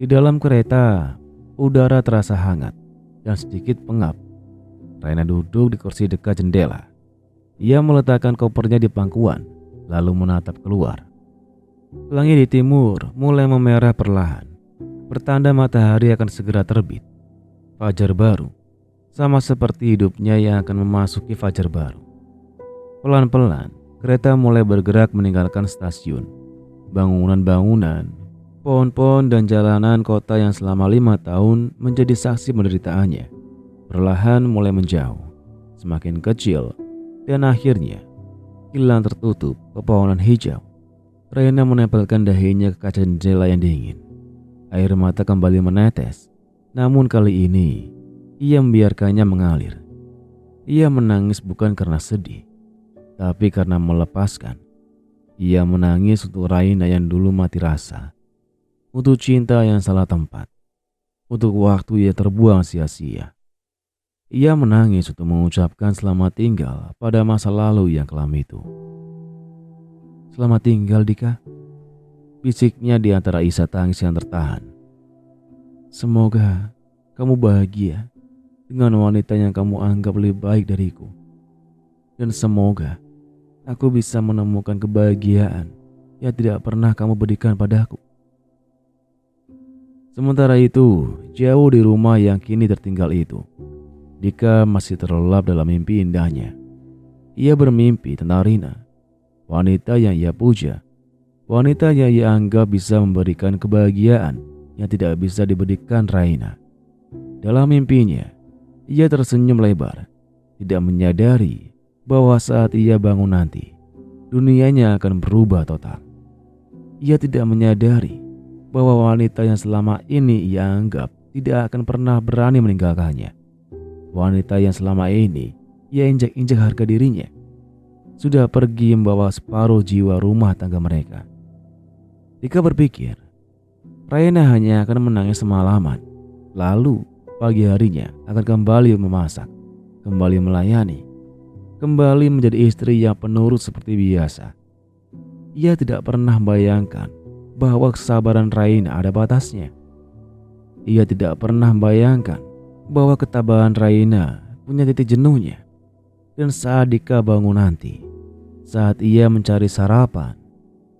Di dalam kereta, udara terasa hangat dan sedikit pengap. Raina duduk di kursi dekat jendela. Ia meletakkan kopernya di pangkuan, lalu menatap keluar. Langit di timur mulai memerah perlahan, pertanda matahari akan segera terbit. Fajar baru, sama seperti hidupnya yang akan memasuki fajar baru. Pelan-pelan, kereta mulai bergerak meninggalkan stasiun. Bangunan-bangunan, pohon-pohon dan jalanan kota yang selama 5 tahun menjadi saksi penderitaannya perlahan mulai menjauh, semakin kecil, dan akhirnya hilang tertutup pepohonan hijau. Raina menempelkan dahinya ke kaca jendela yang dingin. Air mata kembali menetes, namun kali ini ia membiarkannya mengalir. Ia menangis bukan karena sedih, tapi karena melepaskan. Ia menangis untuk Raina yang dulu mati rasa, untuk cinta yang salah tempat, untuk waktu yang terbuang sia-sia. Ia menangis untuk mengucapkan selamat tinggal pada masa lalu yang kelam itu. "Selamat tinggal, Dika," bisiknya di antara isak tangis yang tertahan. "Semoga kamu bahagia dengan wanita yang kamu anggap lebih baik dariku. Dan semoga aku bisa menemukan kebahagiaan yang tidak pernah kamu berikan padaku." Sementara itu, jauh di rumah yang kini tertinggal itu, Dika masih terlelap dalam mimpi indahnya. Ia bermimpi tentang Rina, wanita yang ia puja, wanita yang ia anggap bisa memberikan kebahagiaan yang tidak bisa diberikan Raina. Dalam mimpinya, ia tersenyum lebar, tidak menyadari bahwa saat ia bangun nanti, dunianya akan berubah total. Ia tidak menyadari bahwa wanita yang selama ini ia anggap tidak akan pernah berani meninggalkannya, wanita yang selama ini ia injak-injak harga dirinya, sudah pergi membawa separuh jiwa rumah tangga mereka. Dika berpikir, Raina hanya akan menangis semalaman, lalu pagi harinya akan kembali memasak, kembali melayani, kembali menjadi istri yang penurut seperti biasa. Ia tidak pernah bayangkan bahwa kesabaran Raina ada batasnya. Ia tidak pernah bayangkan bahwa ketabahan Raina punya titik jenuhnya. Dan saat Dika bangun nanti, saat ia mencari sarapan,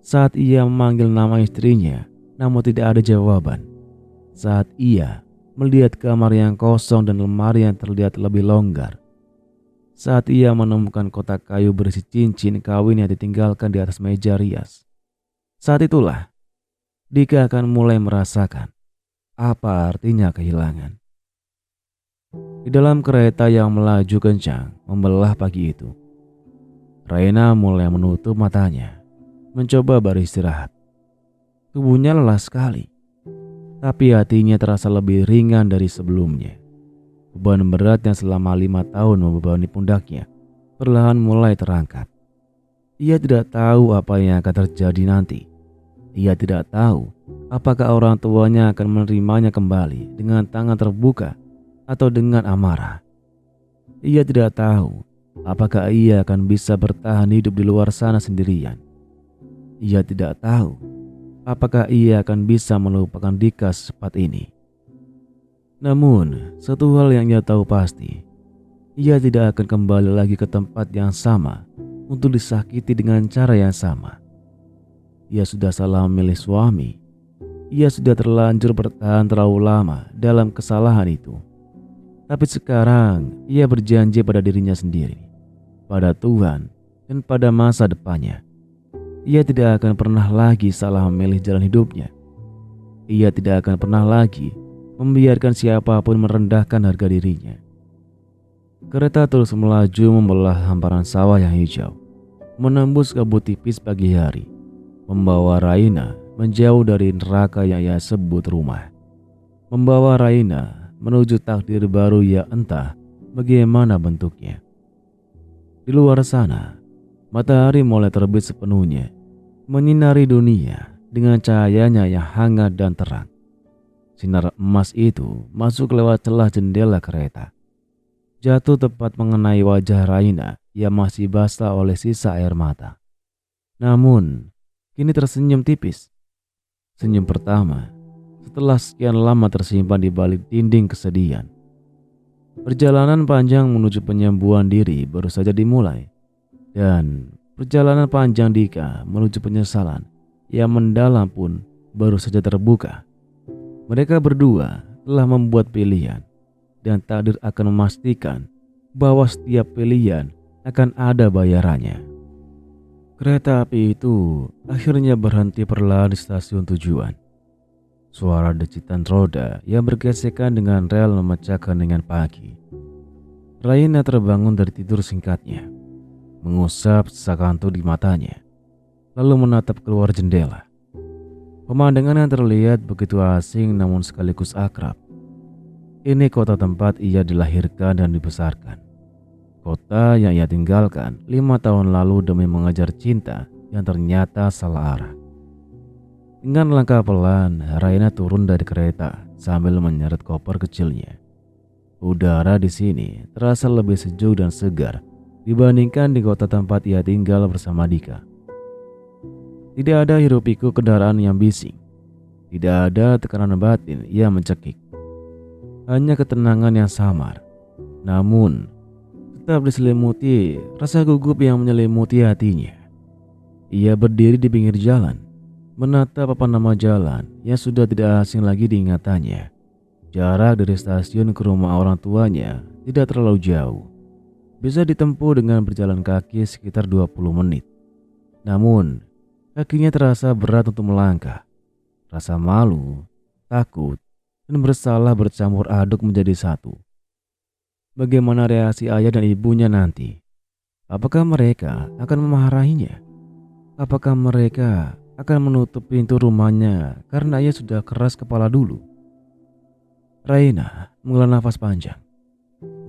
saat ia memanggil nama istrinya namun tidak ada jawaban, saat ia melihat kamar yang kosong dan lemari yang terlihat lebih longgar, saat ia menemukan kotak kayu berisi cincin kawin yang ditinggalkan di atas meja rias, saat itulah Dika akan mulai merasakan apa artinya kehilangan. Di dalam kereta yang melaju kencang membelah pagi itu, Raina mulai menutup matanya, mencoba beristirahat. Tubuhnya lelah sekali, tapi hatinya terasa lebih ringan dari sebelumnya. Beban berat yang selama 5 tahun membebani pundaknya perlahan mulai terangkat. Ia tidak tahu apa yang akan terjadi nanti. Ia tidak tahu apakah orang tuanya akan menerimanya kembali dengan tangan terbuka atau dengan amarah. Ia tidak tahu apakah ia akan bisa bertahan hidup di luar sana sendirian. Ia tidak tahu apakah ia akan bisa melupakan Dika secepat ini. Namun, satu hal yang ia tahu pasti, ia tidak akan kembali lagi ke tempat yang sama untuk disakiti dengan cara yang sama. Ia sudah salah memilih suami. Ia sudah terlanjur bertahan terlalu lama dalam kesalahan itu. Tapi sekarang ia berjanji pada dirinya sendiri, pada Tuhan, dan pada masa depannya. Ia tidak akan pernah lagi salah memilih jalan hidupnya. Ia tidak akan pernah lagi membiarkan siapapun merendahkan harga dirinya. Kereta terus melaju membelah hamparan sawah yang hijau, menembus kabut tipis pagi hari, membawa Raina menjauh dari neraka yang ia sebut rumah, membawa Raina menuju takdir baru yang entah bagaimana bentuknya. Di luar sana, matahari mulai terbit sepenuhnya, menyinari dunia dengan cahayanya yang hangat dan terang. Sinar emas itu masuk lewat celah jendela kereta, jatuh tepat mengenai wajah Raina yang masih basah oleh sisa air mata. Namun, kini tersenyum tipis. Senyum pertama setelah sekian lama tersimpan di balik dinding kesedihan. Perjalanan panjang menuju penyembuhan diri baru saja dimulai, dan perjalanan panjang Dika menuju penyesalan yang mendalam pun baru saja terbuka. Mereka berdua telah membuat pilihan, dan takdir akan memastikan bahwa setiap pilihan akan ada bayarannya. Kereta api itu akhirnya berhenti perlahan di stasiun tujuan. Suara decitan roda yang bergesekan dengan rel memecahkan dengan pagi. Raina terbangun dari tidur singkatnya, mengusap sisa kantuk di matanya, lalu menatap keluar jendela. Pemandangan yang terlihat begitu asing namun sekaligus akrab. Ini kota tempat ia dilahirkan dan dibesarkan. Kota yang ia tinggalkan 5 tahun lalu demi mengejar cinta yang ternyata salah arah. Dengan langkah pelan, Raina turun dari kereta sambil menyeret koper kecilnya. Udara di sini terasa lebih sejuk dan segar dibandingkan di kota tempat ia tinggal bersama Dika. Tidak ada hiruk-pikuk kendaraan yang bising. Tidak ada tekanan batin yang mencekik. Hanya ketenangan yang samar. Namun, tetap diselimuti rasa gugup yang menyelimuti hatinya. Ia berdiri di pinggir jalan, menatap papan nama jalan yang sudah tidak asing lagi diingatannya. Jarak dari stasiun ke rumah orang tuanya tidak terlalu jauh. Bisa ditempuh dengan berjalan kaki sekitar 20 menit. Namun, kakinya terasa berat untuk melangkah. Rasa malu, takut, dan bersalah bercampur aduk menjadi satu. Bagaimana reaksi ayah dan ibunya nanti? Apakah mereka akan memarahinya? Apakah mereka akan menutup pintu rumahnya karena ia sudah keras kepala dulu? Raina menghela nafas panjang,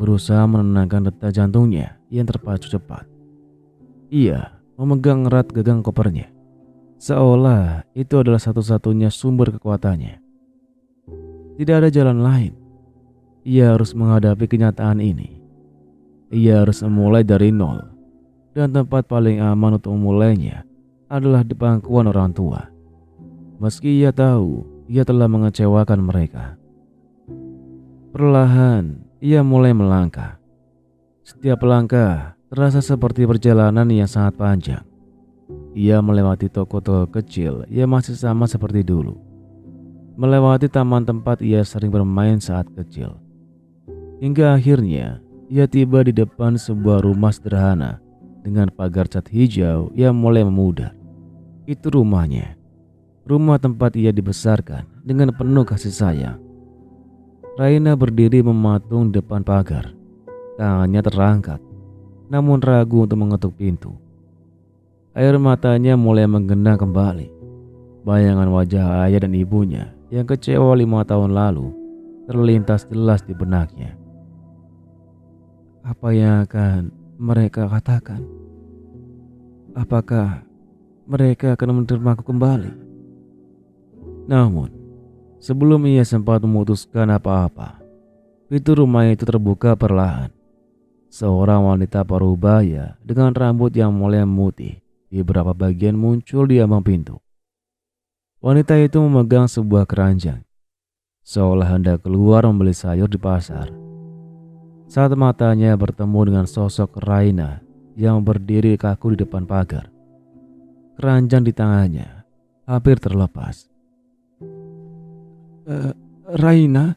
berusaha menenangkan detak jantungnya yang terpacu cepat. Ia memegang erat gagang kopernya, seolah itu adalah satu-satunya sumber kekuatannya. Tidak ada jalan lain. Ia harus menghadapi kenyataan ini. Ia harus memulai dari nol, dan tempat paling aman untuk memulainya adalah di pangkuan orang tua. Meski ia tahu ia telah mengecewakan mereka. Perlahan, ia mulai melangkah. Setiap langkah terasa seperti perjalanan yang sangat panjang. Ia melewati toko-toko kecil yang masih sama seperti dulu. Melewati taman tempat ia sering bermain saat kecil. Hingga akhirnya, ia tiba di depan sebuah rumah sederhana dengan pagar cat hijau yang mulai memudar. Itu rumahnya. Rumah tempat ia dibesarkan dengan penuh kasih sayang. Raina berdiri mematung di depan pagar. Tangannya terangkat, namun ragu untuk mengetuk pintu. Air matanya mulai menggenang kembali. Bayangan wajah ayah dan ibunya yang kecewa 5 tahun lalu terlintas jelas di benaknya. Apa yang akan mereka katakan? Apakah mereka akan menerimaku kembali? Namun, sebelum ia sempat memutuskan apa-apa, pintu rumah itu terbuka perlahan. Seorang wanita parubaya dengan rambut yang mulai memutih di beberapa bagian muncul di ambang pintu. Wanita itu memegang sebuah keranjang, seolah hendak keluar membeli sayur di pasar. Saat matanya bertemu dengan sosok Raina yang berdiri kaku di depan pagar, keranjang di tangannya hampir terlepas. Raina?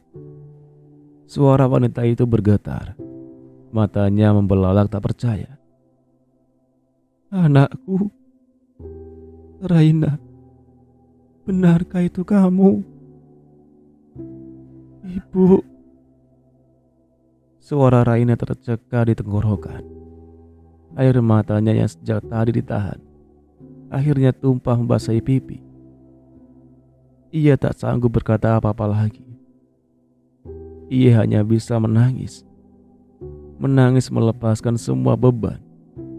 Suara wanita itu bergetar. Matanya membelalak tak percaya. Anakku, Raina, benarkah itu kamu? Ibu. Suara Raina tercekak di tenggorokan. Air matanya yang sejak tadi ditahan akhirnya tumpah membasahi pipi. Ia tak sanggup berkata apa-apa lagi. Ia hanya bisa menangis. Menangis melepaskan semua beban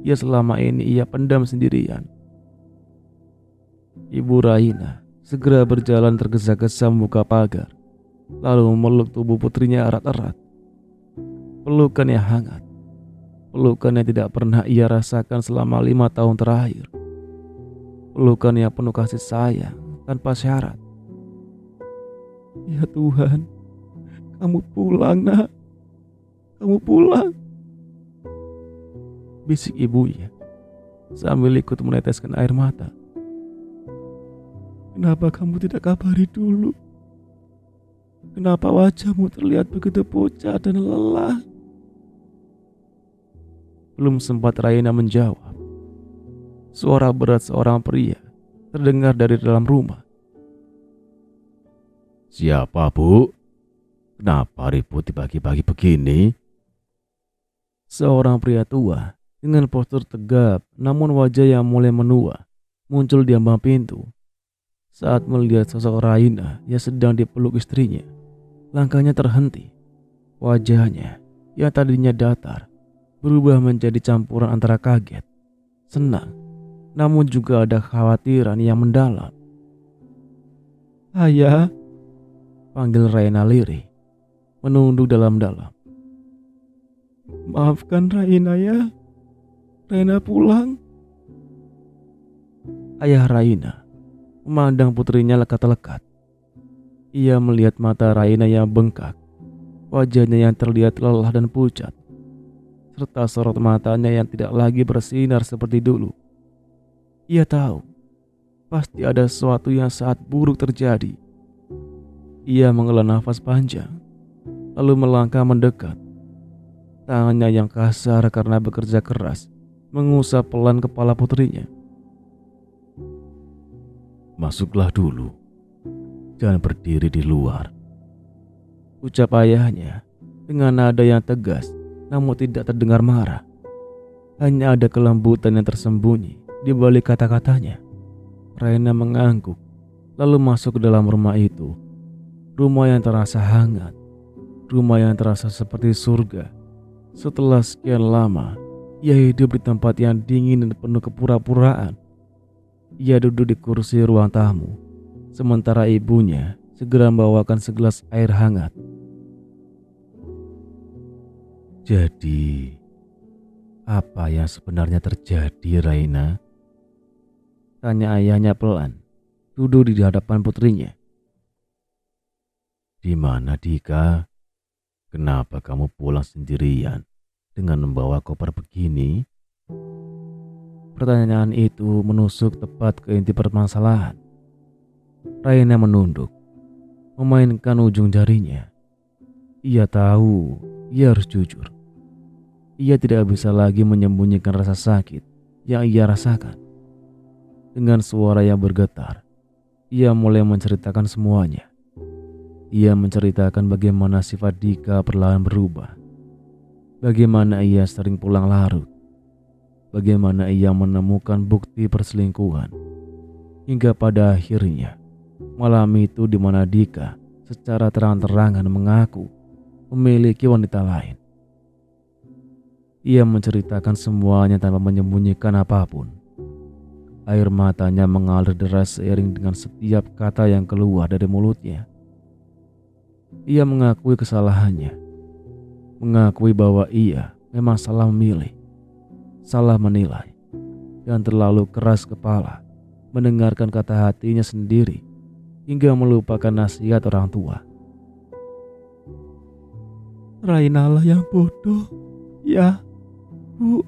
yang selama ini ia pendam sendirian. Ibu Raina segera berjalan tergesa-gesa membuka pagar, lalu memeluk tubuh putrinya erat-erat. Pelukan yang hangat, pelukan yang tidak pernah ia rasakan selama 5 tahun terakhir. Pelukan yang penuh kasih sayang tanpa syarat. Ya Tuhan, kamu pulang nak, kamu pulang, bisik ibunya sambil ikut meneteskan air mata. Kenapa kamu tidak kabari dulu? Kenapa wajahmu terlihat begitu pucat dan lelah? Belum sempat Raina menjawab, suara berat seorang pria terdengar dari dalam rumah. Siapa, Bu? Kenapa ribut di pagi-pagi begini? Seorang pria tua dengan postur tegap namun wajah yang mulai menua muncul di ambang pintu. Saat melihat sosok Raina yang sedang dipeluk istrinya, langkahnya terhenti. Wajahnya yang tadinya datar berubah menjadi campuran antara kaget, senang, namun juga ada kekhawatiran yang mendalam. "Ayah," panggil Raina lirih, menunduk dalam-dalam. "Maafkan Raina ya, Raina pulang." Ayah Raina memandang putrinya lekat-lekat. Ia melihat mata Raina yang bengkak, wajahnya yang terlihat lelah dan pucat, serta sorot matanya yang tidak lagi bersinar seperti dulu. Ia tahu pasti ada sesuatu yang sangat buruk terjadi. Ia menghela nafas panjang, lalu melangkah mendekat. Tangannya yang kasar karena bekerja keras mengusap pelan kepala putrinya. "Masuklah dulu, jangan berdiri di luar," ucap ayahnya dengan nada yang tegas namun tidak terdengar marah. Hanya ada kelembutan yang tersembunyi di balik kata-katanya. Raina mengangguk lalu masuk ke dalam rumah itu. Rumah yang terasa hangat, rumah yang terasa seperti surga. Setelah sekian lama ia hidup di tempat yang dingin dan penuh kepura-puraan. Ia duduk di kursi ruang tamu, sementara ibunya segera membawakan segelas air hangat. "Jadi, apa yang sebenarnya terjadi, Raina?" tanya ayahnya pelan, duduk di hadapan putrinya. "Di mana Dika? Kenapa kamu pulang sendirian dengan membawa koper begini?" Pertanyaan itu menusuk tepat ke inti permasalahan. Raina menunduk, memainkan ujung jarinya. Ia tahu ia harus jujur. Ia tidak bisa lagi menyembunyikan rasa sakit yang ia rasakan. Dengan suara yang bergetar, ia mulai menceritakan semuanya. Ia menceritakan bagaimana sifat Dika perlahan berubah. Bagaimana ia sering pulang larut. Bagaimana ia menemukan bukti perselingkuhan. Hingga pada akhirnya, malam itu di mana Dika secara terang-terangan mengaku memiliki wanita lain. Ia menceritakan semuanya tanpa menyembunyikan apapun. Air matanya mengalir deras seiring dengan setiap kata yang keluar dari mulutnya. Ia mengakui kesalahannya, mengakui bahwa ia memang salah memilih, salah menilai, dan terlalu keras kepala mendengarkan kata hatinya sendiri hingga melupakan nasihat orang tua. "Raina lah yang bodoh, ya Bu,"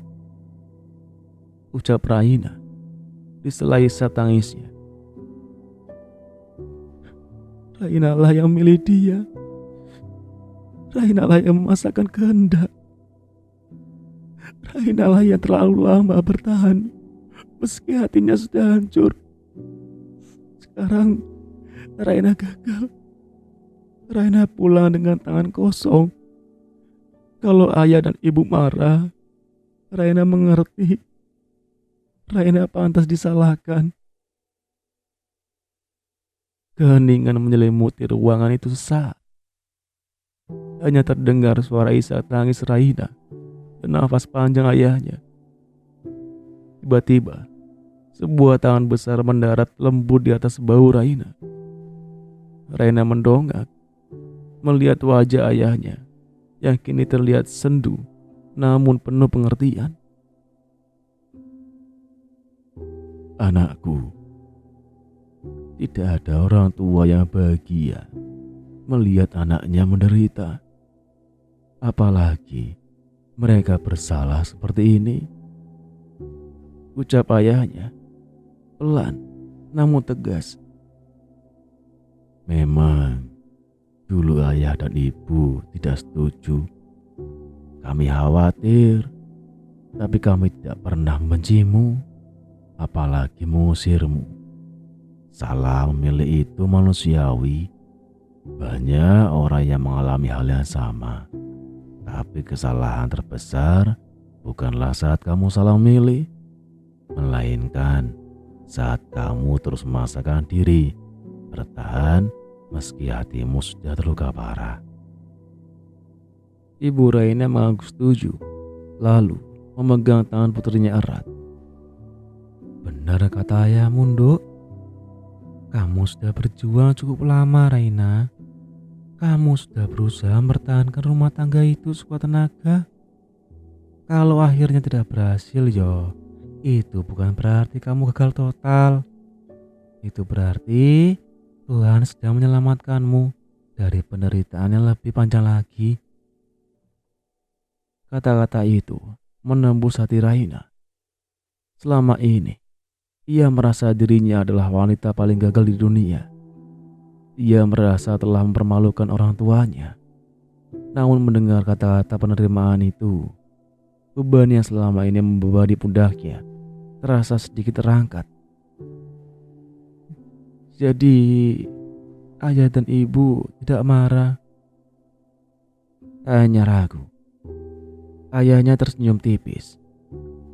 ucap Raina disela isak tangisnya. "Raina lah yang milih dia. Raina lah yang memaksakan kehendak. Raina lah yang terlalu lama bertahan meski hatinya sudah hancur. Sekarang Raina gagal. Raina pulang dengan tangan kosong. Kalau ayah dan ibu marah, Raina mengerti. Raina pantas disalahkan." Keheningan menyelimuti ruangan itu sesaat. Hanya terdengar suara isak tangis Raina dan nafas panjang ayahnya. Tiba-tiba, sebuah tangan besar mendarat lembut di atas bahu Raina. Raina mendongak, melihat wajah ayahnya yang kini terlihat sendu namun penuh pengertian. "Anakku, tidak ada orang tua yang bahagia melihat anaknya menderita. Apalagi mereka bersalah seperti ini," ucap ayahnya, pelan namun tegas. "Memang dulu ayah dan ibu tidak setuju. Kami khawatir, tapi kami tidak pernah membencimu, apalagi mengusirmu. Salah memilih itu manusiawi. Banyak orang yang mengalami hal yang sama. Tapi kesalahan terbesar bukanlah saat kamu salah memilih, melainkan saat kamu terus memaksakan diri bertahan meski hatimu sudah terluka parah." Ibu Raina mengangguk setuju, lalu memegang tangan putrinya erat. Benar kata ayahmu, Nduk. Kamu sudah berjuang cukup lama, Raina. Kamu sudah berusaha mempertahankan rumah tangga itu sekuat tenaga. Kalau akhirnya tidak berhasil, itu bukan berarti kamu gagal total. Itu berarti Tuhan sedang menyelamatkanmu dari penderitaan yang lebih panjang lagi. Kata-kata itu menembus hati Raina. Selama ini, ia merasa dirinya adalah wanita paling gagal di dunia. Ia merasa telah mempermalukan orang tuanya. Namun mendengar kata-kata penerimaan itu, beban yang selama ini membebani pundaknya terasa sedikit terangkat. Jadi, ayah dan ibu tidak marah? Tanya ragu. Ayahnya tersenyum tipis.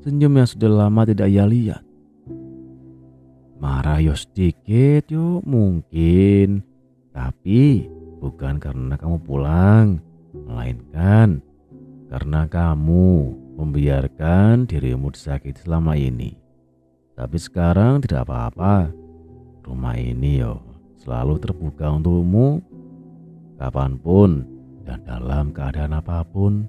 Senyum yang sudah lama tidak ia lihat. Marah yo sedikit yo mungkin. Tapi bukan karena kamu pulang. Melainkan karena kamu membiarkan dirimu disakiti selama ini. Tapi sekarang tidak apa-apa. Rumah ini selalu terbuka untukmu. Kapanpun dan dalam keadaan apapun.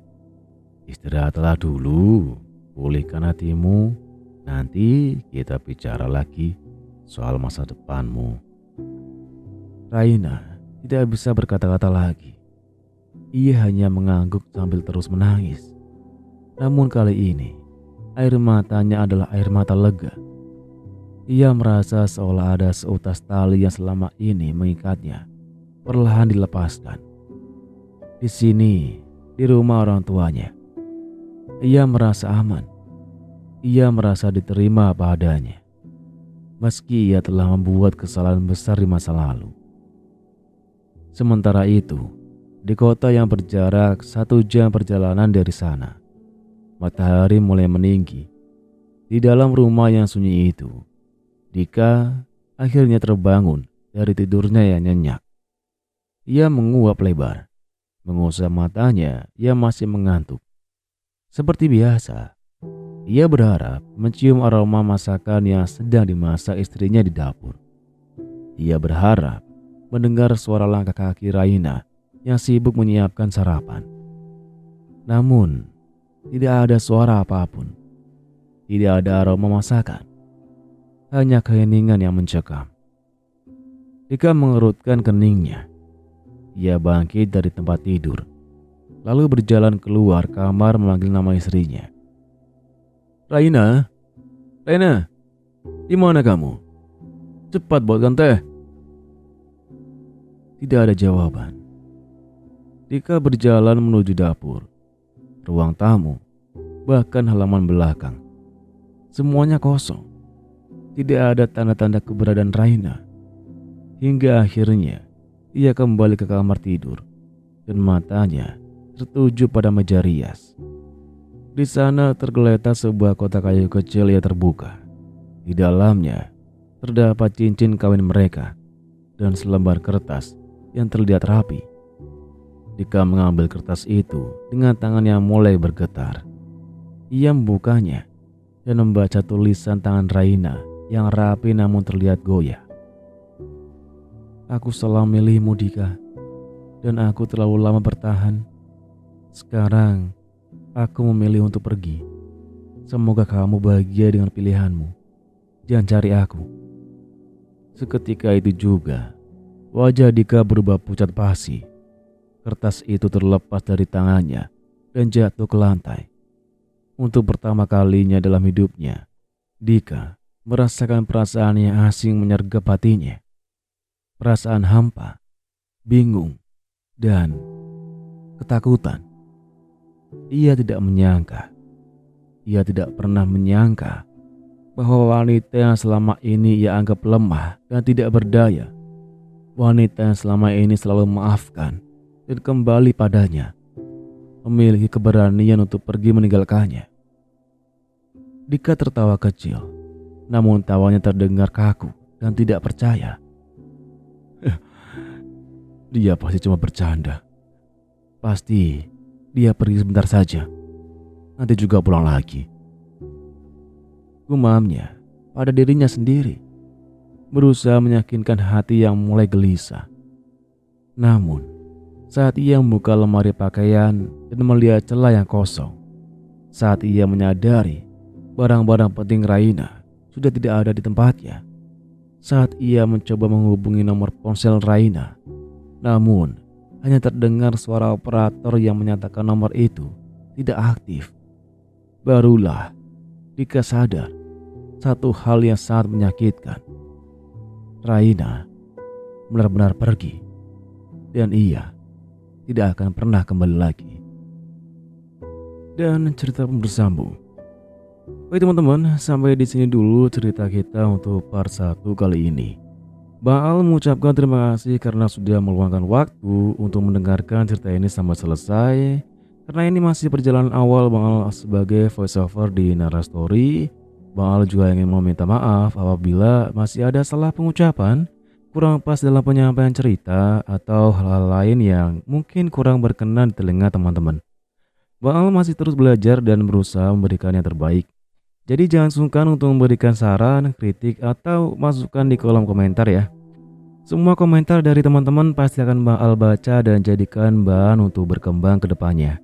Istirahatlah dulu, pulihkan hatimu. Nanti kita bicara lagi soal masa depanmu. Raina tidak bisa berkata-kata lagi. Ia hanya mengangguk sambil terus menangis. Namun kali ini, air matanya adalah air mata lega. Ia merasa seolah ada seutas tali yang selama ini mengikatnya perlahan dilepaskan. Di sini, di rumah orang tuanya, ia merasa aman. Ia merasa diterima apa adanya. Meski ia telah membuat kesalahan besar di masa lalu. Sementara itu, di kota yang berjarak 1 jam perjalanan dari sana, matahari mulai meninggi. Di dalam rumah yang sunyi itu, Dika akhirnya terbangun dari tidurnya yang nyenyak. Ia menguap lebar. Mengusap matanya, ia masih mengantuk. Seperti biasa, ia berharap mencium aroma masakan yang sedang dimasak istrinya di dapur. Ia berharap mendengar suara langkah kaki Raina yang sibuk menyiapkan sarapan. Namun, tidak ada suara apapun. Tidak ada aroma masakan. Hanya keheningan yang mencekam. Dika mengerutkan keningnya. Ia bangkit dari tempat tidur, lalu berjalan keluar kamar memanggil nama istrinya. Raina, Raina, di mana kamu? Cepat buatkan teh. Tidak ada jawaban. Dika berjalan menuju dapur, ruang tamu, bahkan halaman belakang. Semuanya kosong. Tidak ada tanda-tanda keberadaan Raina. Hingga akhirnya ia kembali ke kamar tidur dan matanya tertuju pada meja rias. Di sana tergeletak sebuah kotak kayu kecil yang terbuka. Di dalamnya terdapat cincin kawin mereka dan selembar kertas yang terlihat rapi. Dika mengambil kertas itu dengan tangan yang mulai bergetar. Ia membukanya dan membaca tulisan tangan Raina yang rapi namun terlihat goyah. Aku salah milihmu, Dika, dan aku terlalu lama bertahan. Sekarang aku memilih untuk pergi. Semoga kamu bahagia dengan pilihanmu. Jangan cari aku. Seketika itu juga, wajah Dika berubah pucat pasi. Kertas itu terlepas dari tangannya dan jatuh ke lantai. Untuk pertama kalinya dalam hidupnya, Dika merasakan perasaan yang asing menyergap hatinya. Perasaan hampa, bingung, dan ketakutan. Ia tidak menyangka, ia tidak pernah menyangka bahwa wanita yang selama ini ia anggap lemah dan tidak berdaya, wanita yang selama ini selalu memaafkan dan kembali padanya, memiliki keberanian untuk pergi meninggalkannya. Dika tertawa kecil, namun tawanya terdengar kaku dan tidak percaya. Dia pasti cuma bercanda. Pasti dia pergi sebentar saja. Nanti juga pulang lagi. Gumamnya pada dirinya sendiri, berusaha meyakinkan hati yang mulai gelisah. Namun, saat ia membuka lemari pakaian dan melihat celah yang kosong, saat ia menyadari barang-barang penting Raina sudah tidak ada di tempatnya, saat ia mencoba menghubungi nomor ponsel Raina, namun hanya terdengar suara operator yang menyatakan nomor itu tidak aktif, barulah Dika sadar satu hal yang sangat menyakitkan. Raina benar-benar pergi dan ia tidak akan pernah kembali lagi. Dan cerita pun bersambung. Baik teman-teman, sampai di sini dulu cerita kita untuk part 1 kali ini. Bang Al mengucapkan terima kasih karena sudah meluangkan waktu untuk mendengarkan cerita ini sampai selesai. Karena ini masih perjalanan awal Bang Al sebagai voiceover di Narastory. Bang Al juga ingin meminta maaf apabila masih ada salah pengucapan, kurang pas dalam penyampaian cerita, atau hal-hal lain yang mungkin kurang berkenan di telinga teman-teman. Bang Al masih terus belajar dan berusaha memberikan yang terbaik. Jadi jangan sungkan untuk memberikan saran, kritik, atau masukan di kolom komentar ya. Semua komentar dari teman-teman pasti akan Bang Al baca dan jadikan bahan untuk berkembang ke depannya.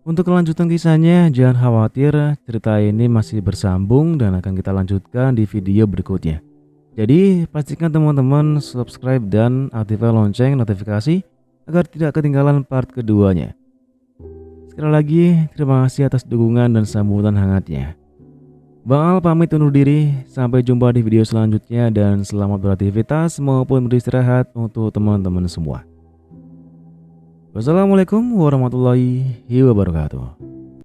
Untuk kelanjutan kisahnya, jangan khawatir, cerita ini masih bersambung dan akan kita lanjutkan di video berikutnya. Jadi pastikan teman-teman subscribe dan aktifkan lonceng notifikasi agar tidak ketinggalan part keduanya. Sekali lagi, terima kasih atas dukungan dan sambutan hangatnya. Bang Al pamit undur diri, sampai jumpa di video selanjutnya dan selamat beraktivitas maupun beristirahat untuk teman-teman semua. Wassalamualaikum warahmatullahi wabarakatuh.